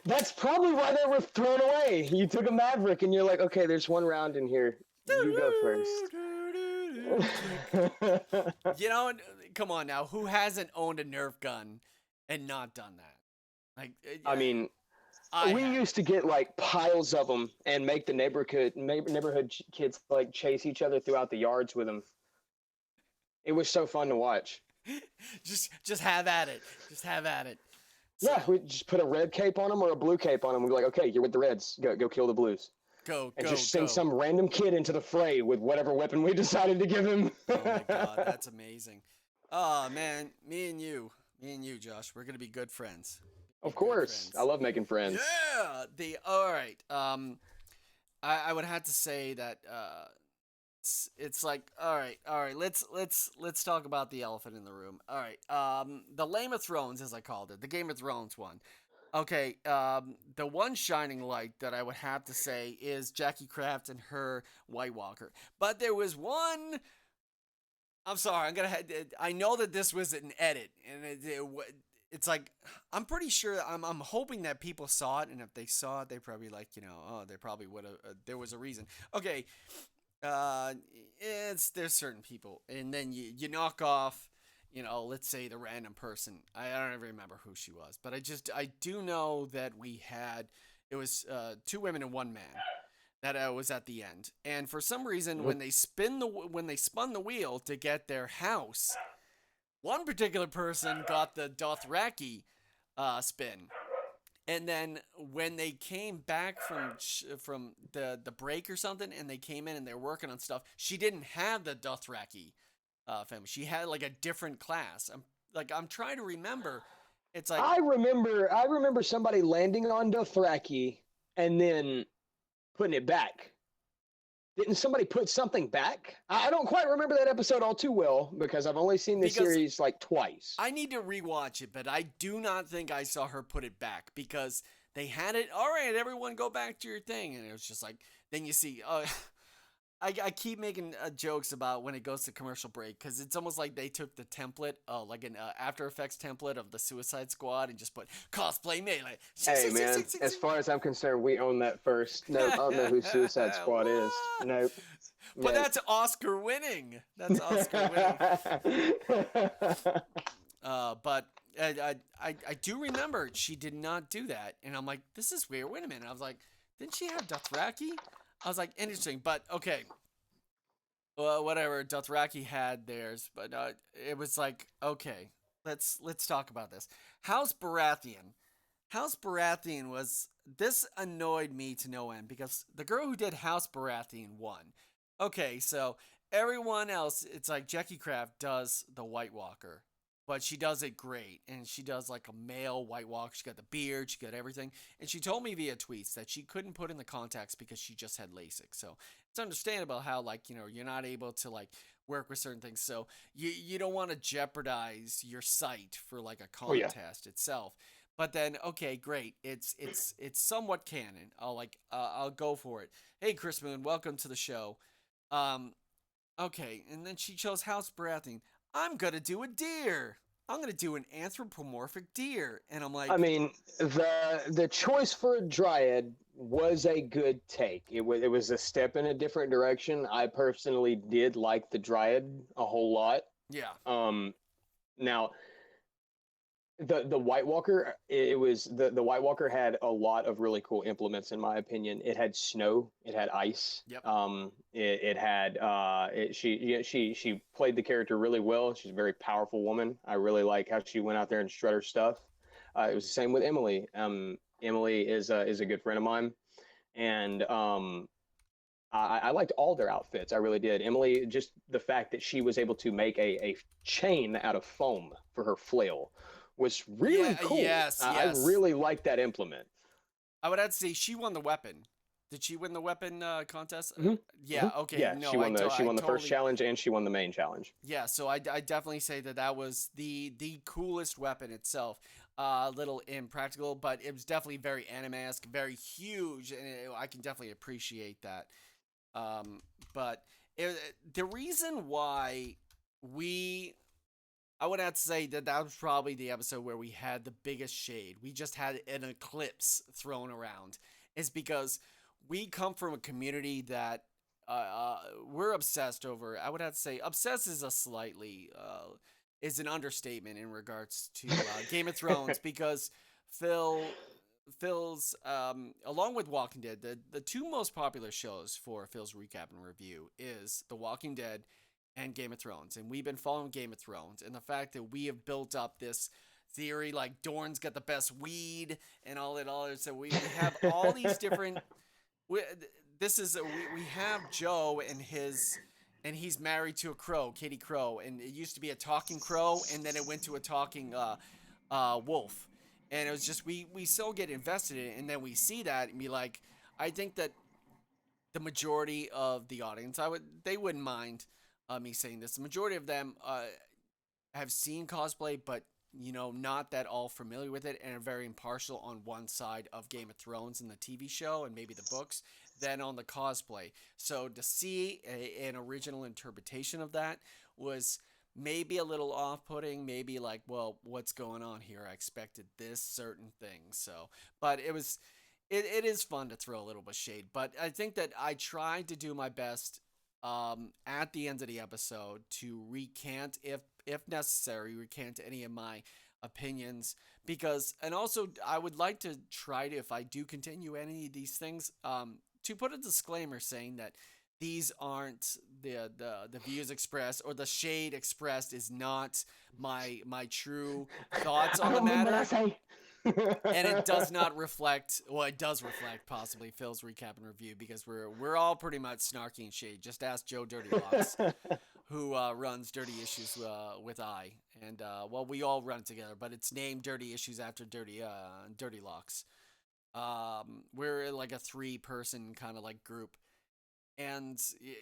That's probably why they were thrown away. You took a Maverick, and you're like, okay, there's one round in here. You go first. You know, come on now. Who hasn't owned a Nerf gun and not done that? Like, I mean, we have. used to get like piles of them and make the neighborhood kids like chase each other throughout the yards with them. It was so fun to watch. Just have at it. Just have at it. Yeah, we just put a red cape on them or a blue cape on them. We'd be like, okay, you're with the Reds. Go kill the Blues. And just send some random kid into the fray with whatever weapon we decided to give him. Oh my god, that's amazing. Oh man, me and you, Josh, we're gonna be good friends. Of course, I love making friends. Yeah. All right. I would have to say that it's like all right. Let's talk about the elephant in the room. All right. The Game of Thrones, as I called it, the Game of Thrones one. Okay. The one shining light that I would have to say is Jackie Kraft and her White Walker. But there was one. I'm sorry. I know that this was an edit, and it's like I'm pretty sure I'm hoping that people saw it, and if they saw it, they probably they probably would have. There was a reason. Okay, there's certain people, and then you knock off. Let's say the random person. I don't even remember who she was, but I do know that it was two women and one man that was at the end, and for some reason when they spun the wheel to get their house. One particular person got the Dothraki spin, and then when they came back from the break or something, and they came in and they're working on stuff, she didn't have the Dothraki family. She had like a different class. I'm trying to remember. It's like I remember somebody landing on Dothraki and then putting it back. Didn't somebody put something back? I don't quite remember that episode all too well because I've only seen the series like twice. I need to rewatch it, but I do not think I saw her put it back because they had it. All right, everyone go back to your thing. And it was just like, then you see, I keep making jokes about when it goes to commercial break because it's almost like they took the template, like an After Effects template of the Suicide Squad and just put Cosplay Melee. Hey, man, as far as I'm concerned, we own that first. No, I don't know who Suicide Squad is. Nope. But that's Oscar winning. That's Oscar winning. But I do remember she did not do that. And I'm like, this is weird. Wait a minute. I was like, didn't she have Dothraki? I was like, interesting, but okay. Well, whatever. Dothraki had theirs, but it was like, okay, let's talk about this. House Baratheon. House Baratheon was this annoyed me to no end because the girl who did House Baratheon won. Okay, so everyone else, it's like Jackie Kraft does the White Walker, but she does it great, and she does like a male White Walker. She got the beard, she got everything, and she told me via tweets that she couldn't put in the contacts because she just had LASIK. So it's understandable how like you're not able to like work with certain things. So you don't want to jeopardize your sight for like a Oh yeah. contest itself. But then, okay, great. It's somewhat canon. I'll go for it. Hey, Chris Moon, welcome to the show. Um, okay, and then she chose House Baratheon. I'm gonna do a deer. I'm gonna do an anthropomorphic deer, and I'm I like, mean, the choice for a dryad was a good take. It was a step in a different direction. I personally did like the dryad a whole lot. yeah, Now the White Walker, it was the White Walker had a lot of really cool implements in my opinion. It had snow, it had ice. yep, It had she played the character really well. She's a very powerful woman. I really like how she went out there and strut her stuff. It was the same with Emily. Emily is a good friend of mine, and I liked all their outfits. I really did. Emily, just the fact that she was able to make a chain out of foam for her flail was really yeah, cool. yes, I yes. really liked that implement. I would have to say she won the weapon. Did she win the weapon contest? Hmm. Yeah. Okay. Yeah, No, she I won the first totally. challenge and she won the main challenge. Yeah, so I definitely say that that was the coolest weapon itself. Little impractical, but it was definitely very anime-esque, very huge, and I can definitely appreciate that. Um, but the reason why we, I would have to say that that was probably the episode where we had the biggest shade. We just had an eclipse thrown around, is because we come from a community that we're obsessed over. I would have to say obsessed is a slightly is an understatement in regards to Game of Thrones because Phil Phil's along with Walking Dead, the two most popular shows for Phil's recap and review is The Walking Dead and Game of Thrones. And we've been following Game of Thrones and the fact that we have built up this theory like Dorne's got the best weed and all that all that. So we have all these different we, this is we have Joe and his and he's married to a crow, Katie Crow, and it used to be a talking crow, and then it went to a talking wolf, and it was just we so get invested in it, and then we see that and be like, I think that the majority of the audience, they wouldn't mind me saying this, the majority of them have seen cosplay, but not that all familiar with it and are very impartial on one side of Game of Thrones and the TV show and maybe the books than on the cosplay. So to see an original interpretation of that was maybe a little off-putting, maybe like, well, what's going on here? I expected this certain thing. So, but it is fun to throw a little bit of shade, but I think that I tried to do my best at the end of the episode to recant if necessary, recant any of my opinions because and also I would like to try to if I do continue any of these things to put a disclaimer saying that these aren't the views expressed or the shade expressed is not my true thoughts on the matter and it does not reflect well it does reflect possibly Phil's recap and review because we're all pretty much snarky and shade. Just ask Joe Dirty Locks who runs Dirty Issues with I and well we all run together but it's named Dirty Issues after Dirty Locks. We're like a 3-person kind of like group. And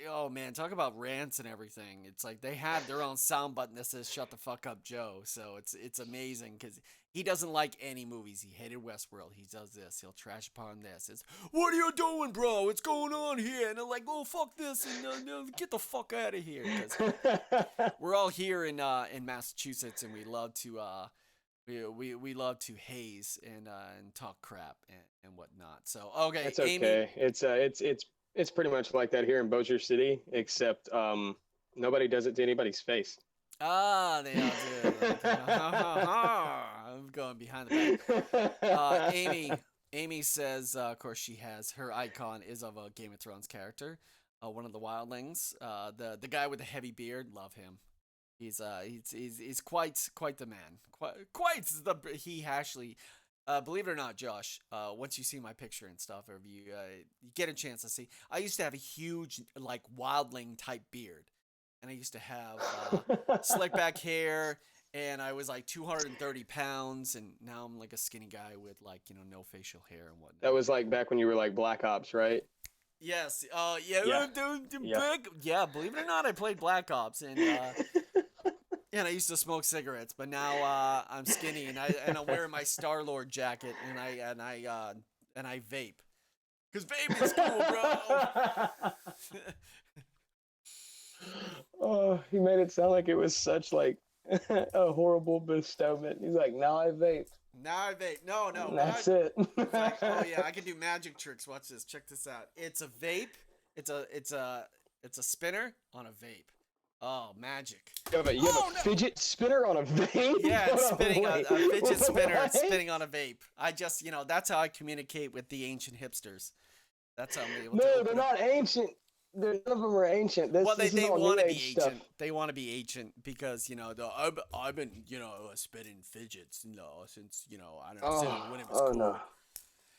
oh man, talk about rants and everything. It's like they have their own sound button that says "Shut the fuck up, Joe." So it's amazing because he doesn't like any movies. He hated Westworld. He does this. He'll trash upon this. It's what are you doing, bro? What's going on here? And they're like, "Oh fuck this!" And get the fuck out of here. Because we're all here in Massachusetts, and we love to we love to haze and talk crap and whatnot. So okay, It's Amy. okay. It's pretty much like that here in Bossier City, except nobody does it to anybody's face. Ah, they all do. I'm going behind the back. Amy, Amy says, of course, she has her icon is of a Game of Thrones character, one of the wildlings. The guy with the heavy beard, love him. He's quite the man. Quite the he actually. Believe it or not, Josh, once you see my picture and stuff, or if you get a chance to see, I used to have a huge, like, wildling type beard. And I used to have slick back hair, and I was like 230 pounds, and now I'm like a skinny guy with, like, no facial hair and whatnot. That was like back when you were like Black Ops, right? Yes, yeah, Yeah. Yeah. yeah, believe it or not, I played Black Ops, and I used to smoke cigarettes, but now I'm skinny and I'm wearing my Star-Lord jacket and I vape. Cause vape is cool, bro. Oh, he made it sound like it was such like a horrible bestowment. He's like, now I vape. Now I vape. No. And that's it. Oh yeah, I can do magic tricks. Watch this. Check this out. It's a vape. It's a spinner on a vape. Oh, magic. You have a fidget spinner on a vape? Yeah, it's spinning a fidget spinner. What? It's spinning on a vape. I just, that's how I communicate with the ancient hipsters. That's how I'm able to. No, they're not ancient. None of them are ancient. This They is all want to New be Age ancient. stuff. They want to be ancient because I've been spinning fidgets since I don't know since when it was cool. No.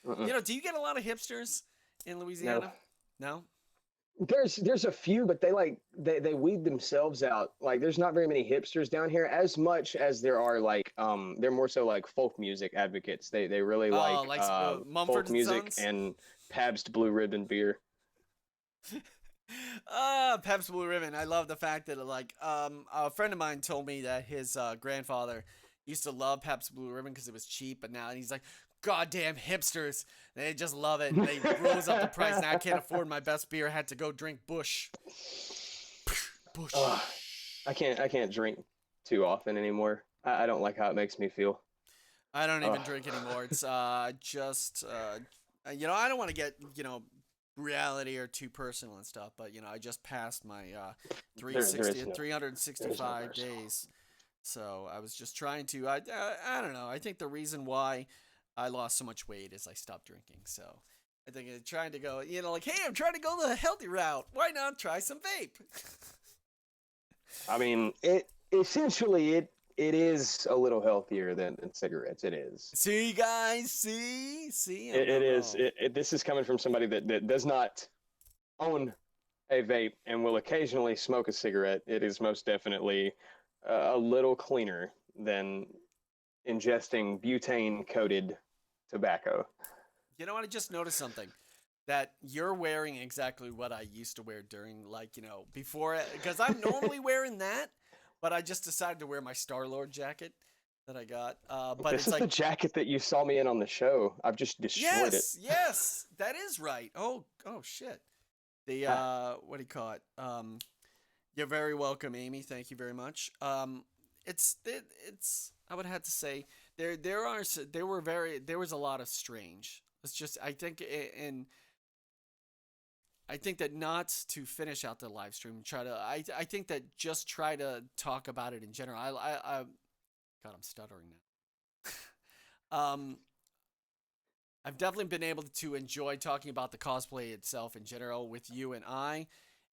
Mm-mm. Do you get a lot of hipsters in Louisiana? No. There's a few, but they weed themselves out. Like there's not very many hipsters down here, as much as there are like they're more so like folk music advocates. They really like Mumford folk and music Sons? and Pabst Blue Ribbon beer. Pabst Blue Ribbon. I love the fact that a friend of mine told me that his grandfather used to love Pabst Blue Ribbon because it was cheap, but now he's like, goddamn hipsters. They just love it. And they rose up the price. Now I can't afford my best beer. I had to go drink Bush. Bush. I can't drink too often anymore. I don't like how it makes me feel. I don't even drink anymore. It's I don't want to get reality or too personal and stuff, but I just passed my 365 days. So I was just trying to I don't know. I think the reason why I lost so much weight is I stopped drinking. So I think I'm trying to go, like, hey, I'm trying to go the healthy route. Why not try some vape? I mean, it is a little healthier than cigarettes. It is. See, guys, see. It is. This is coming from somebody that does not own a vape and will occasionally smoke a cigarette. It is most definitely a little cleaner than ingesting butane-coated tobacco. You know what? I just noticed something. That you're wearing exactly what I used to wear during, before, because I'm normally wearing that, but I just decided to wear my Star-Lord jacket that I got. But this is the jacket that you saw me in on the show. I've just destroyed it. Yes, that is right. Oh, shit. The what do you call it? You're very welcome, Amy. Thank you very much. It's I would have to say there was a lot of strange. It's just I think that not to finish out the live stream, I think that just try to talk about it in general. God, I'm stuttering now. I've definitely been able to enjoy talking about the cosplay itself in general with you and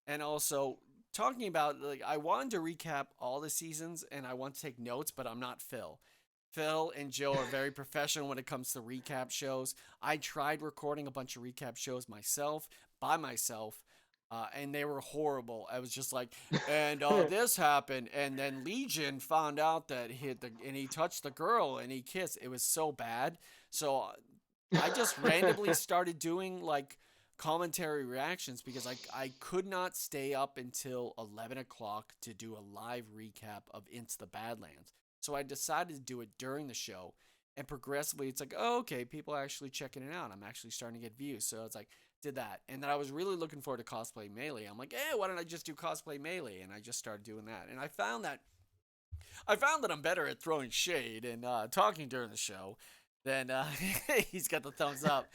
and also talking about, I wanted to recap all the seasons and I want to take notes, but I'm not Phil. Phil and Joe are very professional when it comes to recap shows. I tried recording a bunch of recap shows by myself, and they were horrible. I was just like, and this happened, and then Legion found out that he touched the girl and he kissed. It was so bad. So I just randomly started doing commentary reactions because I could not stay up until 11 o'clock to do a live recap of Into the Badlands. So I decided to do it during the show, and progressively it's like, oh, okay, people are actually checking it out. I'm actually starting to get views. So it's like, did that. And then I was really looking forward to Cosplay Melee. I'm like, hey, why don't I just do Cosplay Melee? And I just started doing that. And I found that I'm better at throwing shade and talking during the show than he's got the thumbs up.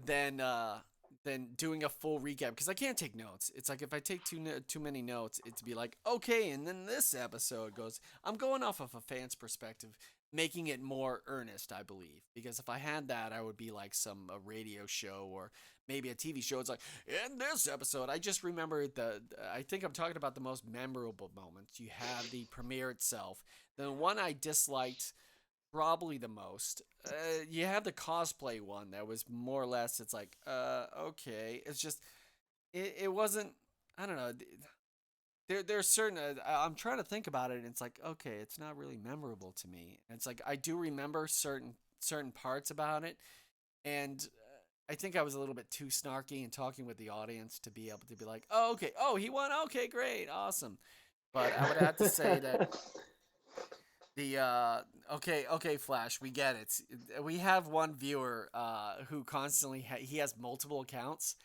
Than doing a full recap, because I can't take notes. It's like if I take too many notes, it'd be like, okay, and then this episode goes. I'm going off of a fan's perspective, making it more earnest, I believe. Because if I had that, I would be like a radio show or maybe a TV show. It's like, in this episode, I just remember I think I'm talking about the most memorable moments. You have the premiere itself. The one I disliked probably the most. You have the cosplay one that was more or less, it's like, okay. It's just, it wasn't, I don't know. There's certain, I'm trying to think about it, and it's like, okay, it's not really memorable to me. And it's like, I do remember certain parts about it, and I think I was a little bit too snarky and talking with the audience to be able to be like, oh, okay, oh, he won, okay, great, awesome. But I would have to say that the okay, Flash, we get it. We have one viewer who constantly he has multiple accounts,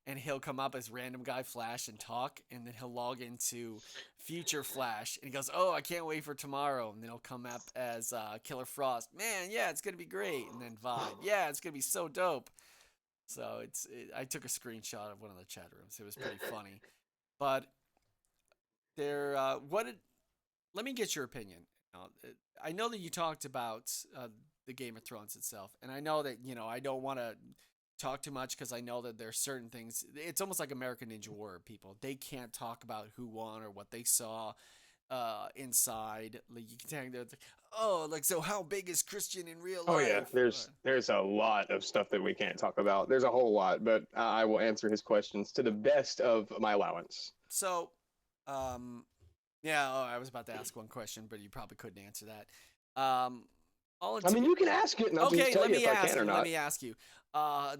and he'll come up as random guy Flash and talk, and then he'll log into future Flash, and he goes, "Oh, I can't wait for tomorrow," and then he'll come up as Killer Frost. Man, yeah, it's gonna be great, and then Vibe, yeah, it's gonna be so dope. So I took a screenshot of one of the chat rooms. It was pretty funny, but there. Let me get your opinion. I know that you talked about the Game of Thrones itself, and I know that I don't want to talk too much because I know that there's certain things. It's almost like American Ninja Warrior people. They can't talk about who won or what they saw inside. Like you can tell they're like, oh, like so how big is Christian in real Oh life? yeah, there's a lot of stuff that we can't talk about. There's a whole lot, but I will answer his questions to the best of my allowance. So, yeah, oh, I was about to ask one question, but you probably couldn't answer that. I mean, you can ask it, and I'll just Okay, tell you if I can or not. let me ask you. Uh,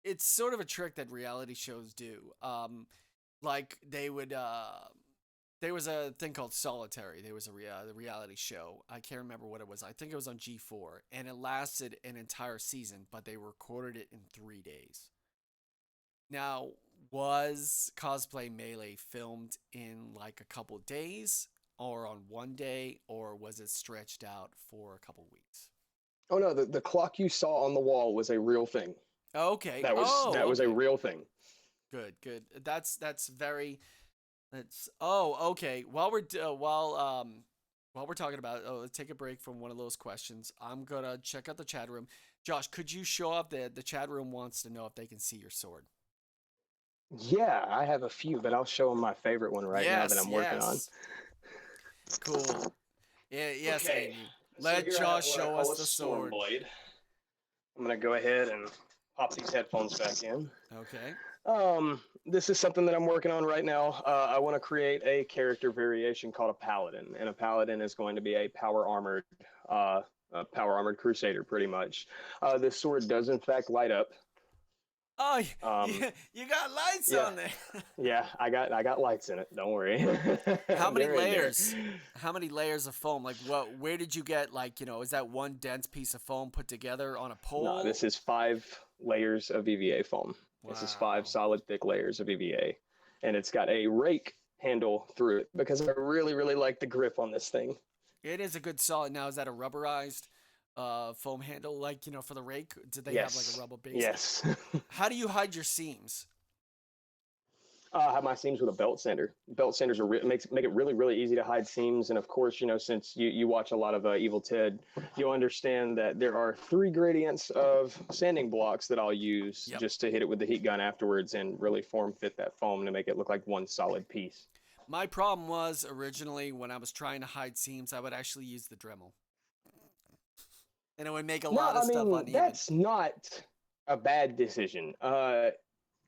it's sort of a trick that reality shows do. Like they would. There was a thing called Solitary. There was the reality show. I can't remember what it was. I think it was on G4, and it lasted an entire season, but they recorded it in 3 days. Now, was Cosplay Melee filmed in like a couple days or on one day, or was it stretched out for a couple weeks? Oh no, the clock you saw on the wall was a real thing. Okay. That was a Okay. real thing. Good, good. That's very that's oh, okay. While we're talking about let's take a break from one of those questions. I'm gonna check out the chat room. Josh, could you show up the chat room wants to know if they can see your sword? Yeah, I have a few, but I'll show them my favorite one right now that Yes, I'm working on. yes. Cool. Yeah, yes, Okay, Amy. so Let here I have Josh what I show call us a the storm sword. blade. I'm gonna go ahead and pop these headphones back in. Okay. This is something that I'm working on right now. I want to create a character variation called a paladin, and a paladin is going to be uh, a power armored crusader, pretty much. This sword does in fact light up. Oh, Um, you got lights yeah, on there. yeah, I got lights in it. Don't worry, How many they're in there. layers? How many layers of foam? Like what? Where did you get is that one dense piece of foam put together on a No, pole? this is 5 layers of EVA foam. This is five Wow. solid thick layers of EVA, and it's got a rake handle through it because I really, really like the grip on this thing. It is a good solid. Now, is that a rubberized foam handle, like for the rake? Did they have like a Yes, rubber base? yes. How do you hide your seams? I have my seams with a belt sander. Belt sanders make it really, really easy to hide seams, and of course, since you watch a lot of Evil Ted, you'll understand that there are 3 gradients of sanding blocks that I'll use Yep. just to hit it with the heat gun afterwards and really form fit that foam to make it look like one solid piece. My problem was originally when I was trying to hide seams, I would actually use the Dremel, and it would make a No, lot of I stuff mean uneven. that's not a bad decision.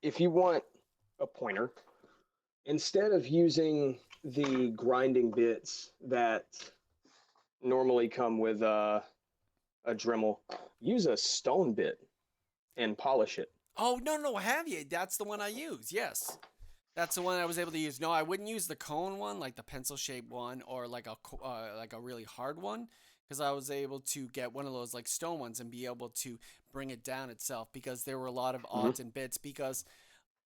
If you want a pointer, instead of using the grinding bits that normally come with a Dremel, use a stone bit and polish it. Oh no, no, have you? That's the one I use. Yes. That's the one I was able to use. No, I wouldn't use the cone one, like the pencil shaped one, or like a really hard one, because I was able to get one of those like stone ones and be able to bring it down itself. Because there were a lot of Hmm. odds and bits. Because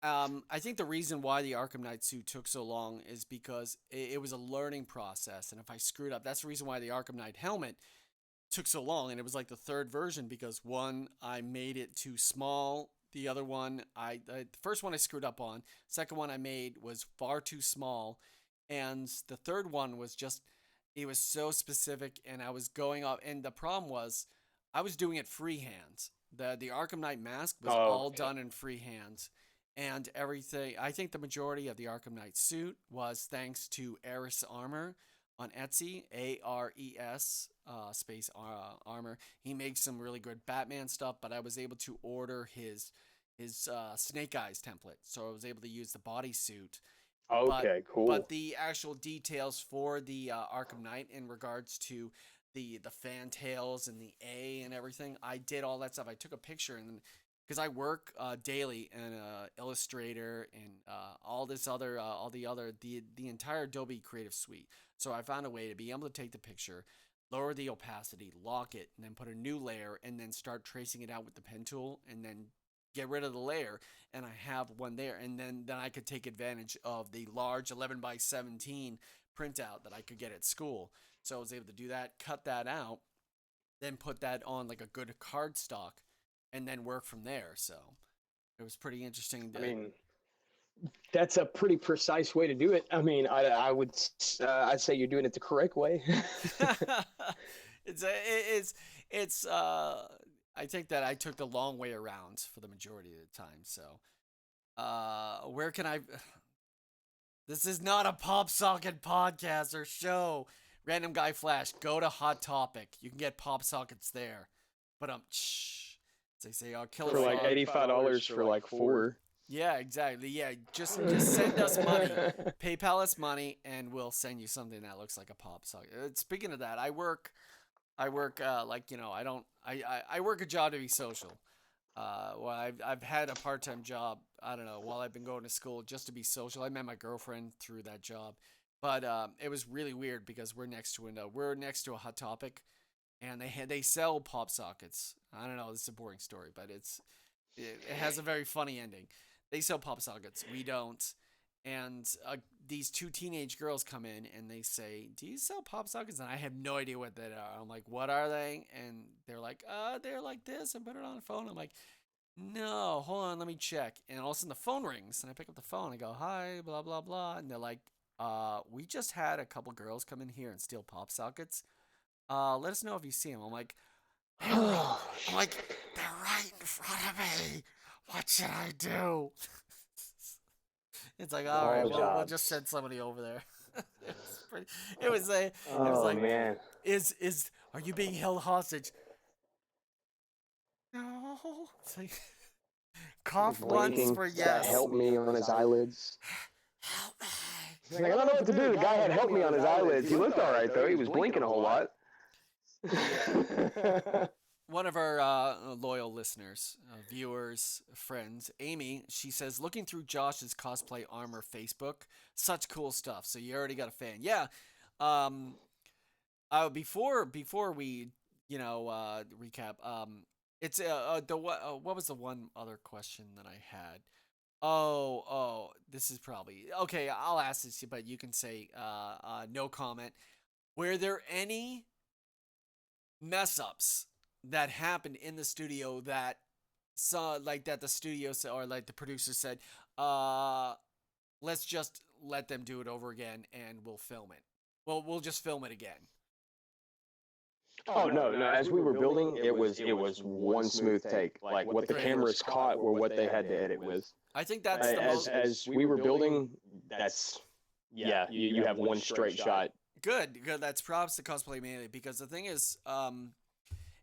I think the reason why the Arkham Knight suit took so long is because it was a learning process, and if I screwed up, that's the reason why the Arkham Knight helmet took so long, and it was like the third version because one I made it too small. The other one, the first one I screwed up on. Second one I made was far too small, and the third one was just He was so specific, and I was going off. And the problem was, I was doing it freehand. The Arkham Knight mask was Oh, all okay. done in freehand, and everything. I think the majority of the Arkham Knight suit was thanks to Ares Armor on Etsy, ARES space armor. He makes some really good Batman stuff, but I was able to order his Snake Eyes template, so I was able to use the bodysuit, but Okay, cool. the actual details for the Arkham Knight in regards to the fantails and the A and everything, I did all that stuff. I took a picture, and because I work daily in Illustrator and the entire Adobe Creative Suite, so I found a way to be able to take the picture, lower the opacity, lock it, and then put a new layer, and then start tracing it out with the pen tool, and then get rid of the layer, and I have one there, and then I could take advantage of the large 11 by 17 printout that I could get at school. So I was able to do that, cut that out, then put that on like a good cardstock, and then work from there. So it was pretty interesting. I mean, that's a pretty precise way to do it. I mean, I'd say you're doing it the correct way. It's I think that I took the long way around for the majority of the time. So where can I? This is not a pop socket podcast or show. Random Guy Flash, go to Hot Topic. You can get pop sockets there. But they say, "Oh, kill For a like frog." $85 for like four. Yeah, exactly. Yeah, just send us money, PayPal us money, and we'll send you something that looks like a pop socket. Speaking of that, I work like I don't I work a job to be social. Well, I've had a part-time job. I don't know, while I've been going to school just to be social. I met my girlfriend through that job, but it was really weird because we're next to a Hot Topic, and they sell pop sockets. I don't know. This is a boring story, but it has a very funny ending. They sell pop sockets. We don't. And these two teenage girls come in and they say, "Do you sell pop sockets?" And I have no idea what they are. I'm like, "What are they?" And they're like, they're like this," and put it on the phone. I'm like, "No, hold on, let me check." And all of a sudden the phone rings, and I pick up the phone. I go, "Hi, blah blah blah," and they're like, "We just had a couple girls come in here and steal pop sockets. Let us know if you see them." I'm like, "They're right." I'm like, "They're right in front of me. What should I do?" It's like, all right, All we'll just jobs. send somebody over there. It's pretty, it was a, it was Oh like, man. are you being held hostage? No. It's like, cough once Blinking, for he's got yes. help me on his eyelids. Help me. He's like, I don't know what to do. The guy had help me on his eyelids. He looked all right though. He was blinking a whole lot. One of our loyal listeners, viewers, friends, Amy, she says, looking through Josh's Cosplay Armor Facebook, such cool stuff. So you already got a fan. Yeah. Um, before we, recap, it's what was the one other question that I had? Oh, this is probably okay. I'll ask this, but you can say no comment. Were there any mess ups that happened in the studio that the studio said, or like the producer said, let's just let them do it over again and we'll film it. Well, we'll just film it again. Oh no, no. As we were building, it was one smooth take. Like what the cameras caught were what they had to edit with. I think that's the As most as we were building, that's yeah. You have one straight shot. good. Good. That's props to Cosplay Melee because the thing is,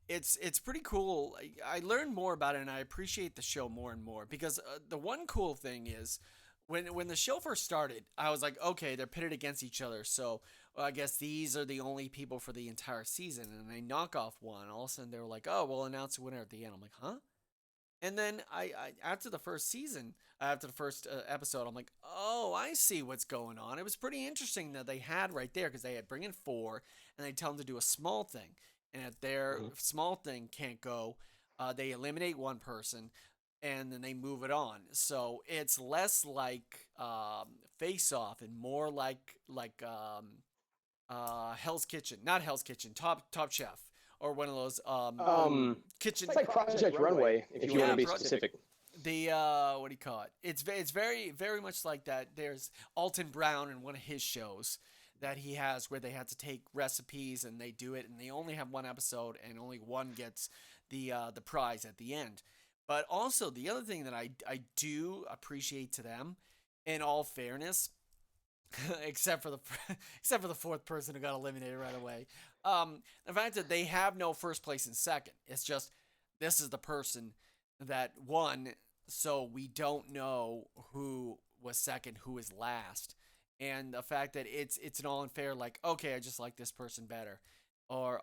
it's pretty cool. I learned more about it and I appreciate the show more and more because the one cool thing is when the show first started, I was like, okay, they're pitted against each other, so I guess these are the only people for the entire season, and they knock off one. All of a sudden, they were like, oh, we'll announce the winner at the end. I'm like, huh? And then I after the first season, after the first episode, I'm like, oh, I see what's going on. It was pretty interesting that they had right there because they had bring in four and they tell them to do a small thing, and if their small thing can't go, they eliminate one person and then they move it on. So it's less like Face Off and more like Hell's Kitchen, not Hell's Kitchen, Top Chef, or one of those kitchen. It's like Project Runway, if you want to be specific. The what do you call it? It's very very much like that. There's Alton Brown in one of his shows that he has where they had to take recipes and they do it and they only have one episode and only one gets the prize at the end. But also the other thing that I do appreciate to them, in all fairness, except for the except for the fourth person who got eliminated right away, the fact that they have no first place and second. It's just this is the person that won, so we don't know who was second, who is last, and the fact that it's an all unfair, like, okay, I just like this person better, or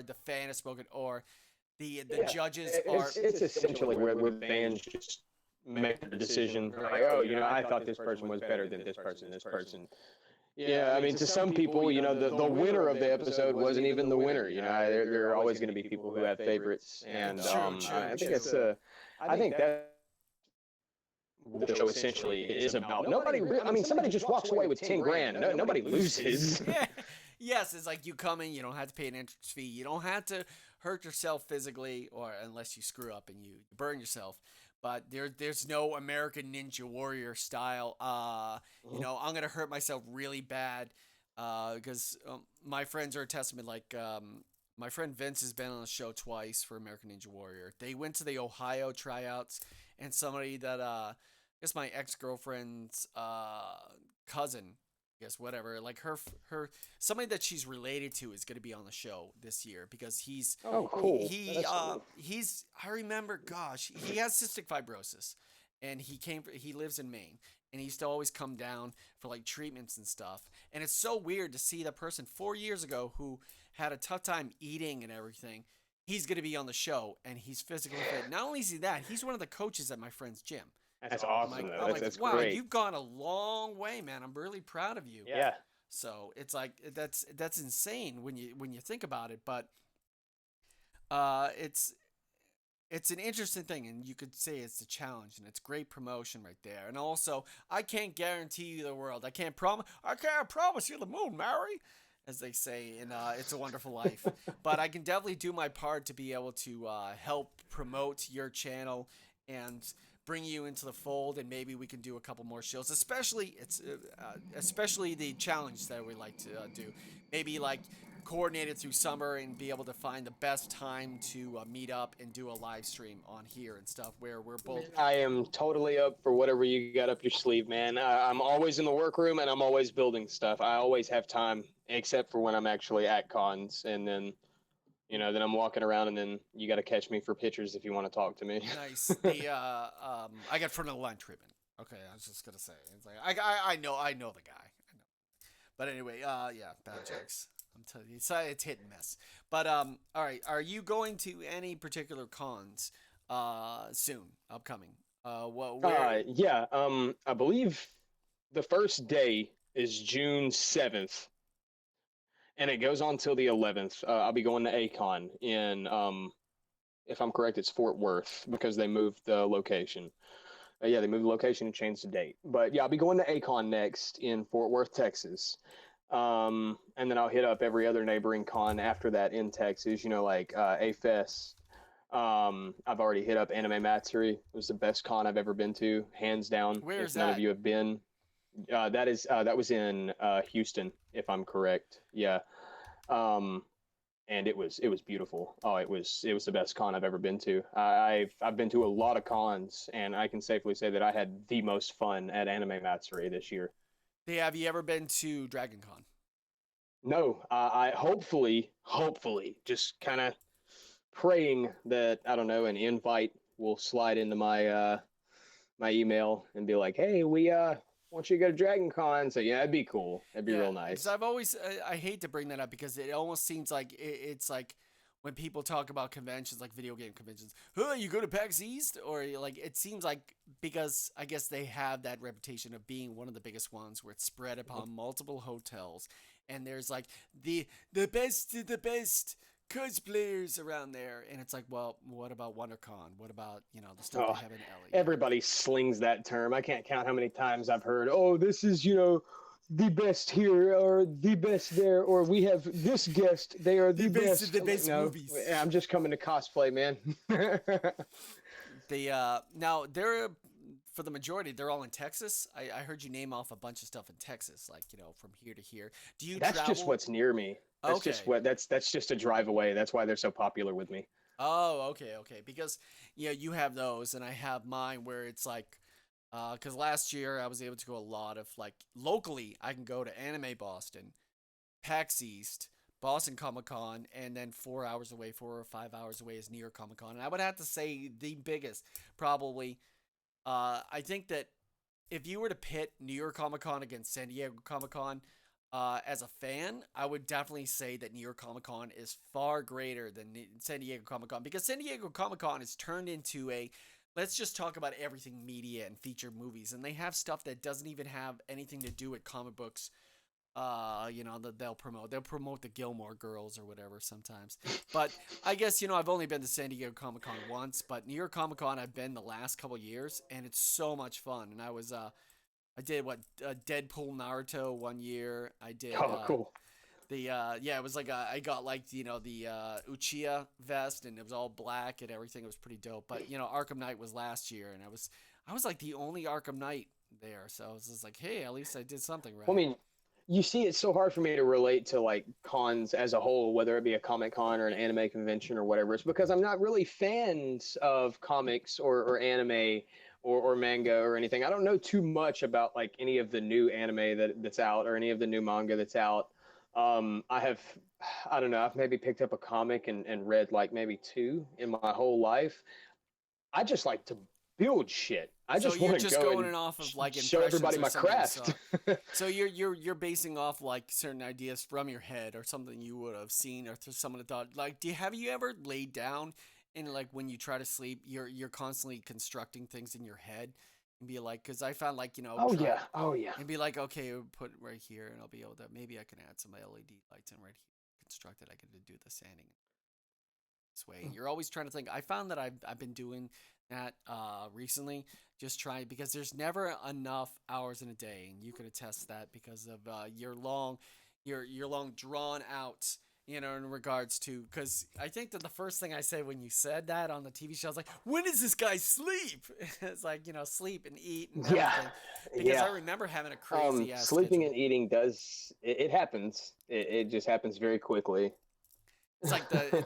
the fan has spoken, or the judges are. It's essentially where fans just make the decision, like, oh, I thought this person was better than this person. This person. Yeah, I mean, to some people, the winner of the episode wasn't even the winner. There are always going to be people who have favorites, and I think that the show essentially is about. Somebody just walks away with 10 grand. Nobody loses. Yeah. Yes, it's like you come in, you don't have to pay an entrance fee, you don't have to hurt yourself physically, or unless you screw up and you burn yourself. But there's no American Ninja Warrior style. I'm gonna hurt myself really bad, because my friends are a testament. Like my friend Vince has been on the show twice for American Ninja Warrior. They went to the Ohio tryouts, and somebody that I guess my ex-girlfriend's cousin, I guess whatever, like her somebody that she's related to is going to be on the show this year, because he's cool. He's I remember, gosh, he has cystic fibrosis, and he lives in Maine, and he used to always come down for like treatments and stuff. And it's so weird to see the person 4 years ago who had a tough time eating and everything. He's going to be on the show, and he's physically fit. Not only is he that, he's one of the coaches at my friend's gym. That's awesome. That's wow, great. You've gone a long way, man. I'm really proud of you. Yeah. So it's like that's insane when you think about it, but it's an interesting thing, and you could say it's a challenge, and it's great promotion right there. And also, I can't guarantee you the world. I can't promise you the moon, Mary, as they say in It's a Wonderful Life. But I can definitely do my part to be able to help promote your channel and bring you into the fold, and maybe we can do a couple more shows, especially the challenge that we like to do, maybe like coordinated through summer, and be able to find the best time to meet up and do a live stream on here and stuff, where we're both. I am totally up for whatever you got up your sleeve, man. I'm always in the workroom, and I'm always building stuff. I always have time, except for when I'm actually at cons, and then then I'm walking around, and then you got to catch me for pictures if you want to talk to me. Nice. I got front of the line treatment. Okay, I was just gonna say, it's like I know the guy. I know. But anyway, yeah, bad jokes. I'm telling you, it's hit and miss. But all right, are you going to any particular cons soon, upcoming? Yeah. I believe the first day is June 7th. And it goes on till the 11th. I'll be going to A-Kon in, if I'm correct, it's Fort Worth, because they moved the location. They moved the location and changed the date. But yeah, I'll be going to A-Kon next in Fort Worth, Texas. And then I'll hit up every other neighboring con after that in Texas, like A-Fest. I've already hit up Anime Matsuri. It was the best con I've ever been to, hands down. Where is none that? of you have been. That was in Houston, if I'm correct. Yeah. And it was beautiful. Oh, it was the best con I've ever been to. I've been to a lot of cons, and I can safely say that I had the most fun at Anime Matsuri this year. Hey, have you ever been to Dragon Con? No, I hopefully, just kind of praying that, I don't know, an invite will slide into my my email and be like, hey, we want you to go to Dragon Con. So yeah, it'd be cool. It'd be real nice. Because I've always, I hate to bring that up, because it almost seems like it's like when people talk about conventions, like video game conventions, you go to PAX East, or like, it seems like, because I guess they have that reputation of being one of the biggest ones where it's spread upon multiple hotels, and there's like the best of the best cosplayers around there, and it's like, well, what about WonderCon? What about the stuff they have in LA? Everybody slings that term. I can't count how many times I've heard, this is the best here, or the best there, or we have this guest, they are the best of the best movies. I'm just coming to cosplay, man. Now there, for the majority, they're all in Texas. I heard you name off a bunch of stuff in Texas, like from here to here. Do you That's just travel? what's near me. Okay. That's just a drive away. That's why they're so popular with me. Oh, okay, okay. Because you have those, and I have mine where it's like, because last year I was able to go a lot of like locally. I can go to Anime Boston, PAX East, Boston Comic Con, and then 4 hours away, 4 or 5 hours away is New York Comic Con. And I would have to say the biggest, probably. I think that if you were to pit New York Comic Con against San Diego Comic Con, as a fan, I would definitely say that New York Comic Con is far greater than San Diego Comic Con, because San Diego Comic Con is turned into a let's just talk about everything media and feature movies, and they have stuff that doesn't even have anything to do with comic books. That they'll promote the Gilmore Girls or whatever sometimes. But I guess I've only been to San Diego Comic Con once, but New York Comic Con I've been the last couple years, and it's so much fun. And I did Deadpool Naruto one year. I did Oh, cool. it was like I got like the Uchiha vest, and it was all black and everything. It was pretty dope. But Arkham Knight was last year, and I was like the only Arkham Knight there, so I was just like, hey, at least I did something right. Well, I mean, you see, it's so hard for me to relate to like cons as a whole, whether it be a comic con or an anime convention or whatever. It's because I'm not really fans of comics or anime or manga or anything. I don't know too much about like any of the new anime that's out or any of the new manga that's out. I don't know, I've maybe picked up a comic and read like maybe two in my whole life. I just like to build shit. I So just you're want to just go going and off of like show impressions everybody or my something you craft. saw. So you're basing off like certain ideas from your head or something you would have seen or through someone thought. Like, have you ever laid down and like when you try to sleep, you're constantly constructing things in your head and be like, because I found like Oh try yeah, oh yeah. and be like, okay, we'll put it right here, and I'll be able to maybe I can add some LED lights in right here, construct it. I can do the sanding this way. And you're always trying to think. I found that I've been doing that recently, just trying because there's never enough hours in a day, and you can attest that because of your long drawn out. In regards to, because I think that the first thing I said when you said that on the TV show, I was like, when does this guy sleep? It's like, sleep and eat and Yeah, everything. Because yeah. I remember having a crazy ass Sleeping schedule. and eating it happens. It just happens very quickly. It's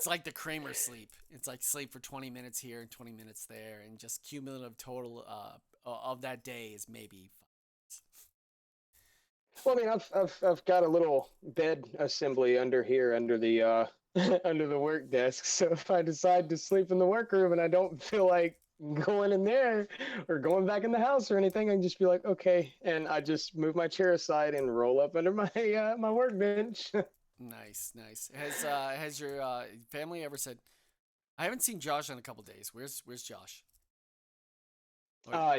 like the Kramer sleep. It's like sleep for 20 minutes here and 20 minutes there, and just cumulative total of that day is maybe 5 minutes. Well, I mean, I've got a little bed assembly under here, under the under the work desk. So if I decide to sleep in the workroom and I don't feel like going in there or going back in the house or anything, I can just be like, okay, and I just move my chair aside and roll up under my my workbench. Nice, nice. Has your family ever said? I haven't seen Josh in a couple days. Where's Josh?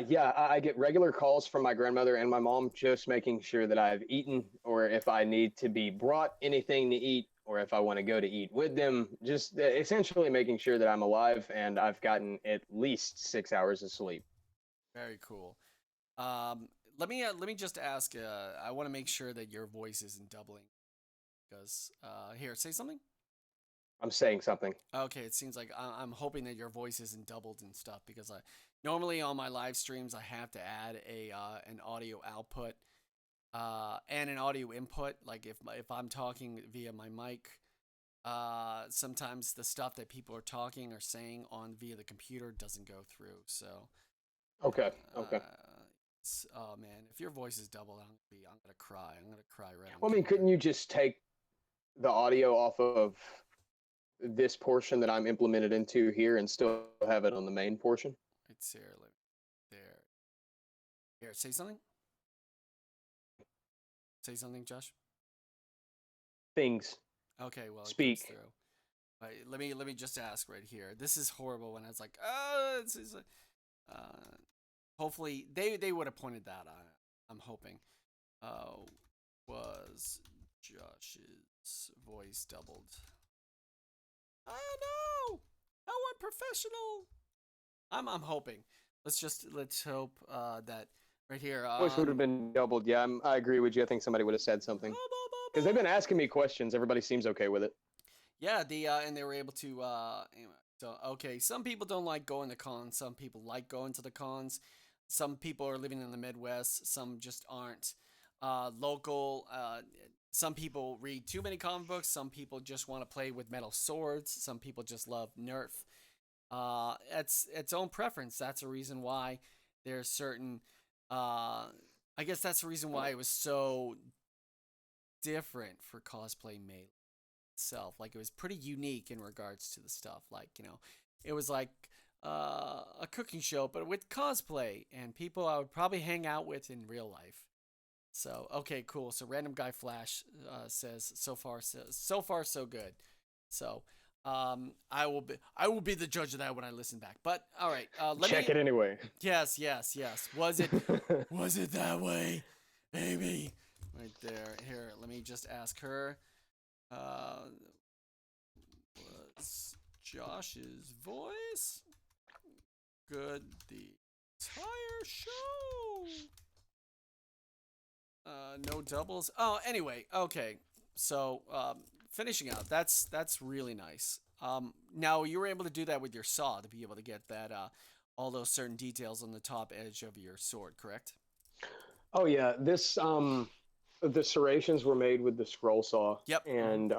Yeah, I get regular calls from my grandmother and my mom just making sure that I've eaten, or if I need to be brought anything to eat, or if I want to go to eat with them. Just essentially making sure that I'm alive and I've gotten at least 6 hours of sleep. Very cool. Um, let me just ask. I want to make sure that your voice isn't doubling because here, say something. I'm saying something. Okay, it seems like I'm hoping that your voice isn't doubled and stuff because I normally on my live streams I have to add an audio output and an audio input. Like if I'm talking via my mic, sometimes the stuff that people are talking or saying on via the computer doesn't go through. So Okay, okay. oh man, if your voice is doubled, I'm gonna cry. I'm gonna cry right on Well, I mean, camera. couldn't you just take the audio off of this portion that I'm implemented into here and still have it on the main portion? It's here. There. Here, say something. Say something, Josh. Things. Okay, well it comes Speak. through. Let me just ask right here. This is horrible. When I was like, uh, hopefully they would have pointed that out. I'm hoping. Was Josh's voice doubled? Oh no! How unprofessional! I'm hoping. Let's hope that right here. Voice would have been doubled. Yeah, I agree with you. I think somebody would have said something. Because they've been asking me questions. Everybody seems okay with it. Yeah, and they were able to. Anyway, so okay, some people don't like going to cons. Some people like going to the cons. some people are living in the Midwest, some just aren't. Local, some people read too many comic books. Some people just want to play with metal swords. Some people just love Nerf. It's its own preference. That's a reason why there's certain. I guess that's the reason why it was so different for Cosplay Melee itself. Like it was pretty unique in regards to the stuff. Like it was like a cooking show, but with cosplay and people I would probably hang out with in real life. So okay, cool. So random guy Flash says so far so good. So I will be the judge of that when I listen back. But all right, let Check me. it anyway. Yes, yes, yes. Was it that way, Amy? Right there. Here, let me just ask her. Was Josh's voice good the entire show? No doubles. Oh, anyway, okay. So, finishing out. That's really nice. Now you were able to do that with your saw to be able to get that all those certain details on the top edge of your sword, correct? Oh yeah, this the serrations were made with the scroll saw, Yep. and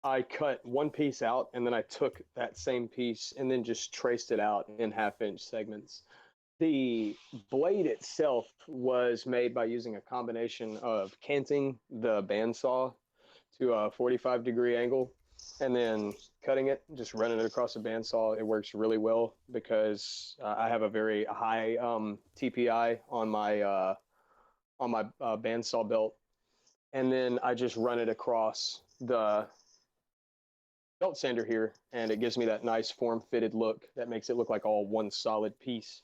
I cut one piece out, and then I took that same piece and then just traced it out in half-inch segments. The blade itself was made by using a combination of canting the bandsaw to a 45-degree angle and then cutting it, just running it across the bandsaw. It works really well because I have a very high TPI on my bandsaw belt, and then I just run it across the belt sander here, and it gives me that nice form-fitted look that makes it look like all one solid piece.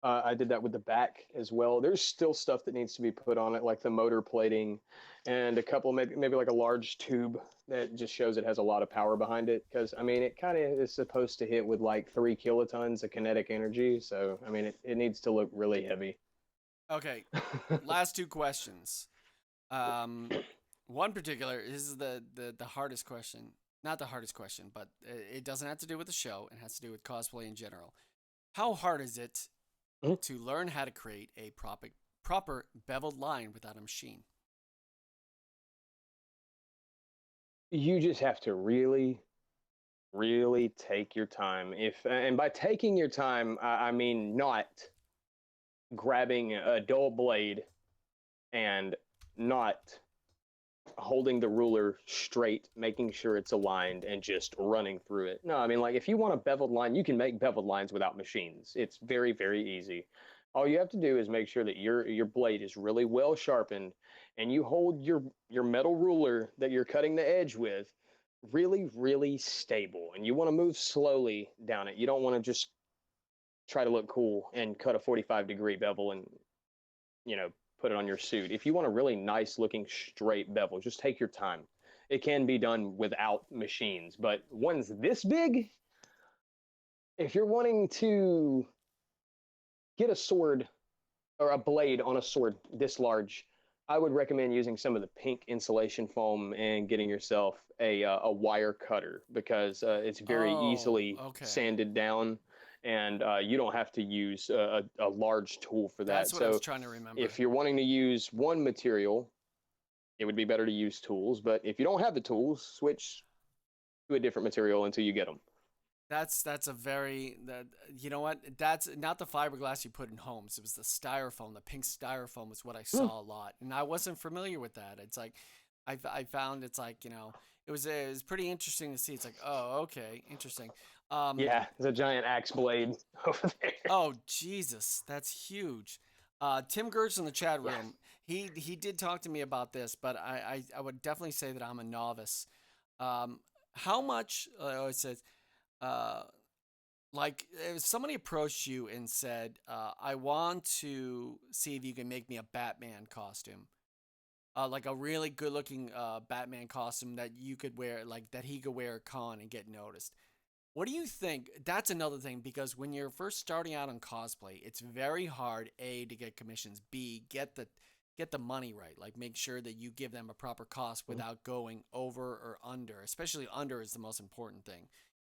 I did that with the back as well. There's still stuff that needs to be put on it, like the motor plating and a couple, maybe like a large tube that just shows it has a lot of power behind it. Because, I mean, it kind of is supposed to hit with like 3 kilotons of kinetic energy. So, I mean, it needs to look really heavy. Okay. Last two questions. One particular is the hardest question. Not the hardest question, but it doesn't have to do with the show. It has to do with cosplay in general. How hard is it to learn how to create a proper beveled line without a machine? You just have to really take your time. And by taking your time, I mean not grabbing a dull blade and not holding the ruler straight, making sure it's aligned, and just running through it. No, I mean, like if you want a beveled line, you can make beveled lines without machines. It's very easy. All you have to do is make sure that your blade is really well sharpened, and you hold your metal ruler that you're cutting the edge with really stable. And you want to move slowly down it. You don't want to just try to look cool and cut a 45-degree bevel and you know put it on your suit. If you want a really nice looking straight bevel, just take your time. It can be done without machines, but ones this big, if you're wanting to get a sword or a blade on a sword this large, I would recommend using some of the pink insulation foam and getting yourself a wire cutter because it's very Oh, easily okay. sanded down, and you don't have to use a large tool for that. That's what I was So trying to remember. if you're wanting to use one material, it would be better to use tools. But if you don't have the tools, switch to a different material until you get them. That's a very that you know what that's not the fiberglass you put in homes. It was the styrofoam. The pink styrofoam was what I Mm, saw a lot, and I wasn't familiar with that. It's like I found it's like it was pretty interesting to see. It's like oh okay interesting. Um yeah, it's a giant axe blade over there. oh Jesus that's huge. Tim Gertz in the chat Yeah. room he did talk to me about this, but I would definitely say that I'm a novice. Um, how much? It says. Uh, like if somebody approached you and said, "I want to see if you can make me a Batman costume, like a really good-looking Batman costume that you could wear, like that he could wear at con and get noticed." What do you think? That's another thing because when you're first starting out on cosplay, it's very hard A to get commissions, B get the money right. Like make sure that you give them a proper cost Mm, without going over or under. Especially under is the most important thing.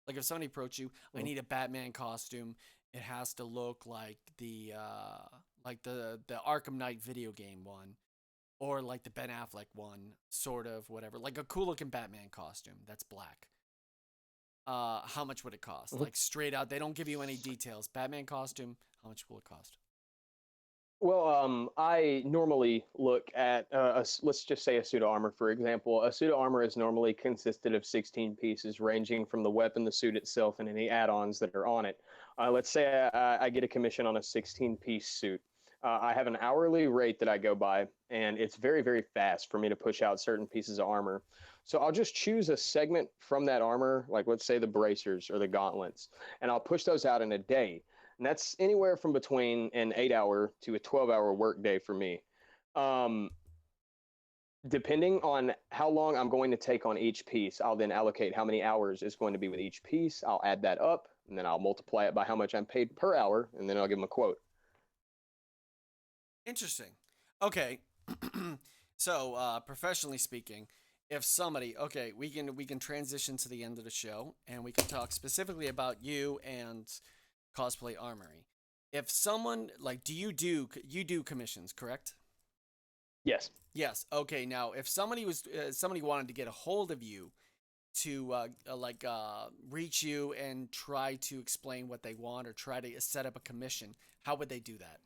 Like if somebody approached you, I mm. need a Batman costume It has to look like the Arkham Knight video game one, or like the Ben Affleck one, sort of whatever, like a cool looking Batman costume that's black. How much would it cost? Mhm. Like straight out, they don't give you any details. Batman costume, how much will it cost? Well, I normally look at, let's just say a suit of armor, for example. A suit of armor is normally consisted of 16 pieces, ranging from the weapon, the suit itself, and any add-ons that are on it. Let's say I get a commission on a 16-piece suit. I have an hourly rate that I go by, and it's very, very fast for me to push out certain pieces of armor. So I'll just choose a segment from that armor, like let's say the bracers or the gauntlets, and I'll push those out in a day. And that's anywhere from between an 8 hour to a 12-hour workday for me. Um, Depending on how long I'm going to take on each piece, I'll then allocate how many hours is going to be with each piece. I'll add that up, and then I'll multiply it by how much I'm paid per hour, and then I'll give them a quote. Interesting. Okay. So, professionally speaking, if somebody, okay, we can transition to the end of the show and we can talk specifically about you and Cosplay Armory. If someone like, do you do commissions, correct? Yes. Yes. Okay. Now, if somebody wanted to get a hold of you to reach you and try to explain what they want or try to set up a commission, how would they do that?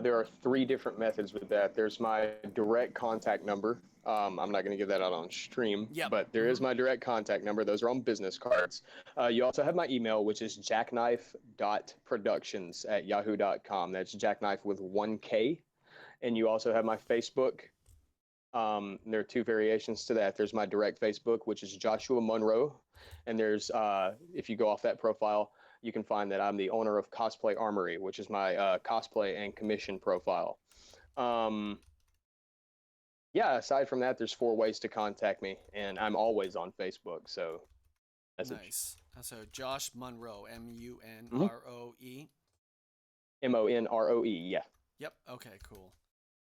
There are three different methods with that. There's my direct contact number. I'm not going to give that out on stream, Yep. but there is my direct contact number. Those are on business cards. You also have my email, which is jackknife.productions@yahoo.com. That's jackknife with one K. And you also have my Facebook. There are two variations to that. There's my direct Facebook, which is Joshua Monroe. And there's, if you go off that profile, you can find that I'm the owner of Cosplay Armory, which is my cosplay and commission profile. Um, yeah, aside from that, there's four ways to contact me, and I'm always on Facebook. So, message. Nice. So Josh Monroe, Mm-hmm. Munroe. Monroe. Yeah. Yep. Okay. Cool.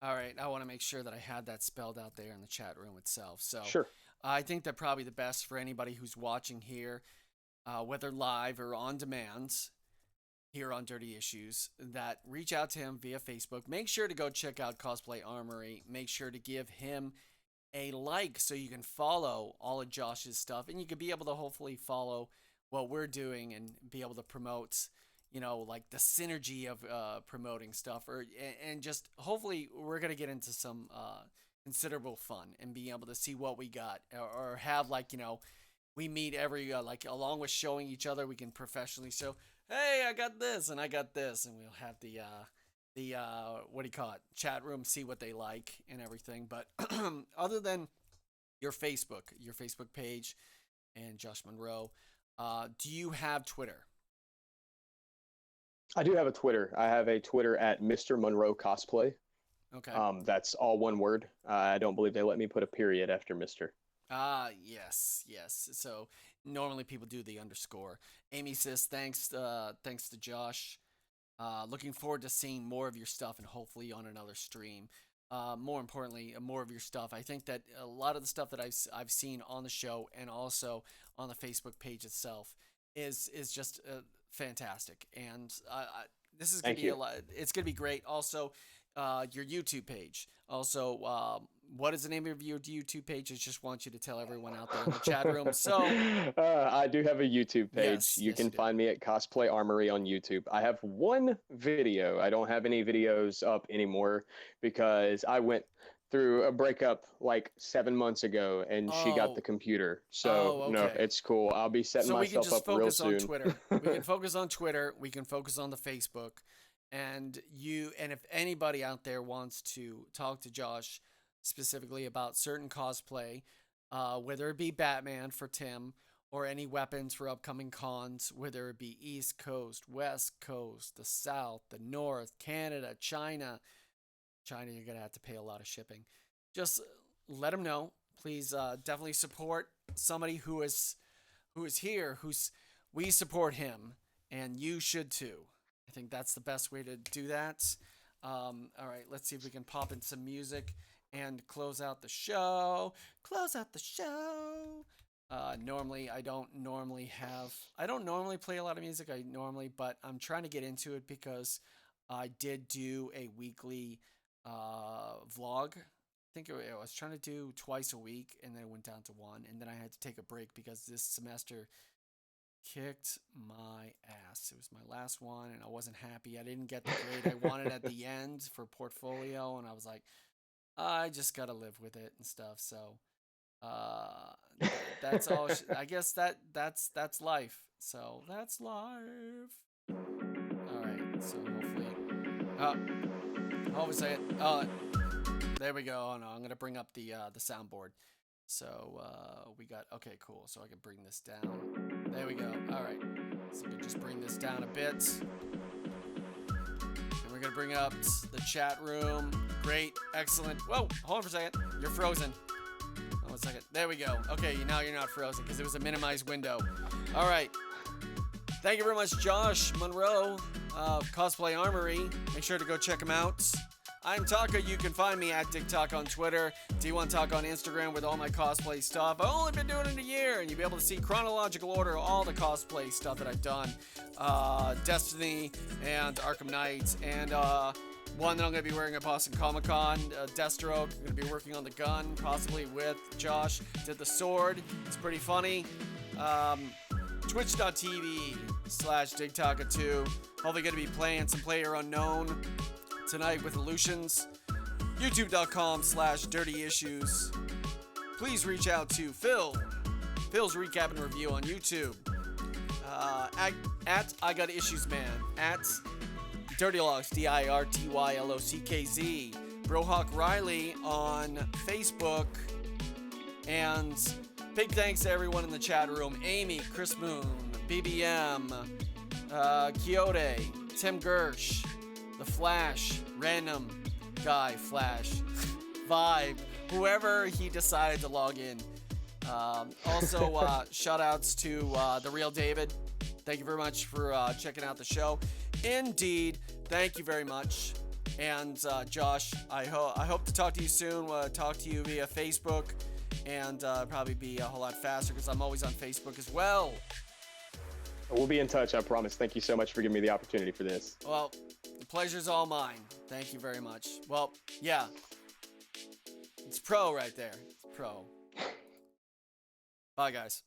All right. I want to make sure that I had that spelled out there in the chat room itself. So Sure. I think that probably the best for anybody who's watching here, whether live or on demand, here on Dirty Issues, that reach out to him via Facebook. Make sure to go check out Cosplay Armory. Make sure to give him a like so you can follow all of Josh's stuff and you can be able to hopefully follow what we're doing and be able to promote, like the synergy of promoting stuff, or and just hopefully we're going to get into some considerable fun and being able to see what we got, or have, like, we meet every like, along with showing each other, we can professionally show, hey, I got this and I got this, and we'll have the what do you call it, chat room, see what they like and everything. But other than your Facebook page and Josh Monroe, do you have Twitter? I do have a Twitter. I have a Twitter at Mr. Monroe Cosplay. Okay. That's all one word. I don't believe they let me put a period after Mr. Yes, yes. So normally people do the underscore. Amy says thanks to Josh. Looking forward to seeing more of your stuff and hopefully on another stream. More importantly, more of your stuff. I think that a lot of the stuff that I've seen on the show and also on the Facebook page itself is just fantastic. And this is gonna Thank be a you. lot. It's gonna be great. Also, your YouTube page. Also, what is the name of your YouTube page? I just want you to tell everyone out there in the chat room. So, I do have a YouTube page. yes, You yes, can you do. find me at Cosplay Armory on YouTube. I have one video. I don't have any videos up anymore because I went through a breakup like 7 months ago and she got the Oh, computer. So, oh, no, okay. it's cool. I'll be setting So we can myself just up real focus on soon. Twitter. We can focus on Twitter. We can focus on the Facebook. And if anybody out there wants to talk to Josh specifically about certain cosplay, whether it be Batman for Tim or any weapons for upcoming cons, whether it be East Coast, West Coast, the South, the North, Canada, China, you're gonna have to pay a lot of shipping. Just let him know. Please, definitely support somebody who is here. We support him, and you should too. I think that's the best way to do that. All right, let's see if we can pop in some music and close out the show. Close out the show. Normally, I don't normally play a lot of music. But I'm trying to get into it because I did do a weekly vlog. I was trying to do twice a week, and then it went down to one, and then I had to take a break because this semester kicked my ass. It was my last one, and I wasn't happy. I didn't get the grade I wanted at the end for portfolio, and I was like, I just gotta live with it and stuff. So, uh, that's all. I guess that's life. So that's life. All right. So hold on a second. There we go. Oh no, I'm gonna bring up the soundboard. So we got okay, cool. So I can bring this down. There we go. All right. So we can just bring this down a bit. And we're gonna bring up the chat room. Great, excellent. Whoa, hold on for a second. You're frozen. Hold on a second. There we go. Okay, now you're not frozen because it was a minimized window. All right. Thank you very much, Josh Monroe of Cosplay Armory. Make sure to go check him out. I'm Taka. You can find me at DigTalk on Twitter, D1Talk on Instagram with all my cosplay stuff. I've only been doing it a year, and you'll be able to see chronological order of all the cosplay stuff that I've done. Destiny and Arkham Knight, and one that I'm going to be wearing at Boston Comic Con, Deathstroke. I'm going to be working on the gun, possibly with Josh. Did the sword. It's pretty funny. Twitch.tv/DigTaka2. Hopefully going to be playing some PlayerUnknown tonight with Illusions. YouTube.com/Dirty Issues. Please reach out to Phil's Recap and Review on YouTube. At I Got Issues Man. At Dirtylogs, DIRTYLOCKZ. Brohawk Riley on Facebook. And big thanks to everyone in the chat room. Amy, Chris Moon, BBM, Quixote, Tim Gersh, The Flash, Random Guy, Flash, Vibe, whoever he decided to log in. Also, shout outs to The Real David. Thank you very much for checking out the show. Indeed, thank you very much. And Josh, I hope to talk to you soon. Talk to you via Facebook, and probably be a whole lot faster because I'm always on Facebook as well. We'll be in touch, I promise. Thank you so much for giving me the opportunity for this. Well, the pleasure's all mine. Thank you very much. Well, yeah. It's pro right there. It's pro. Bye, guys.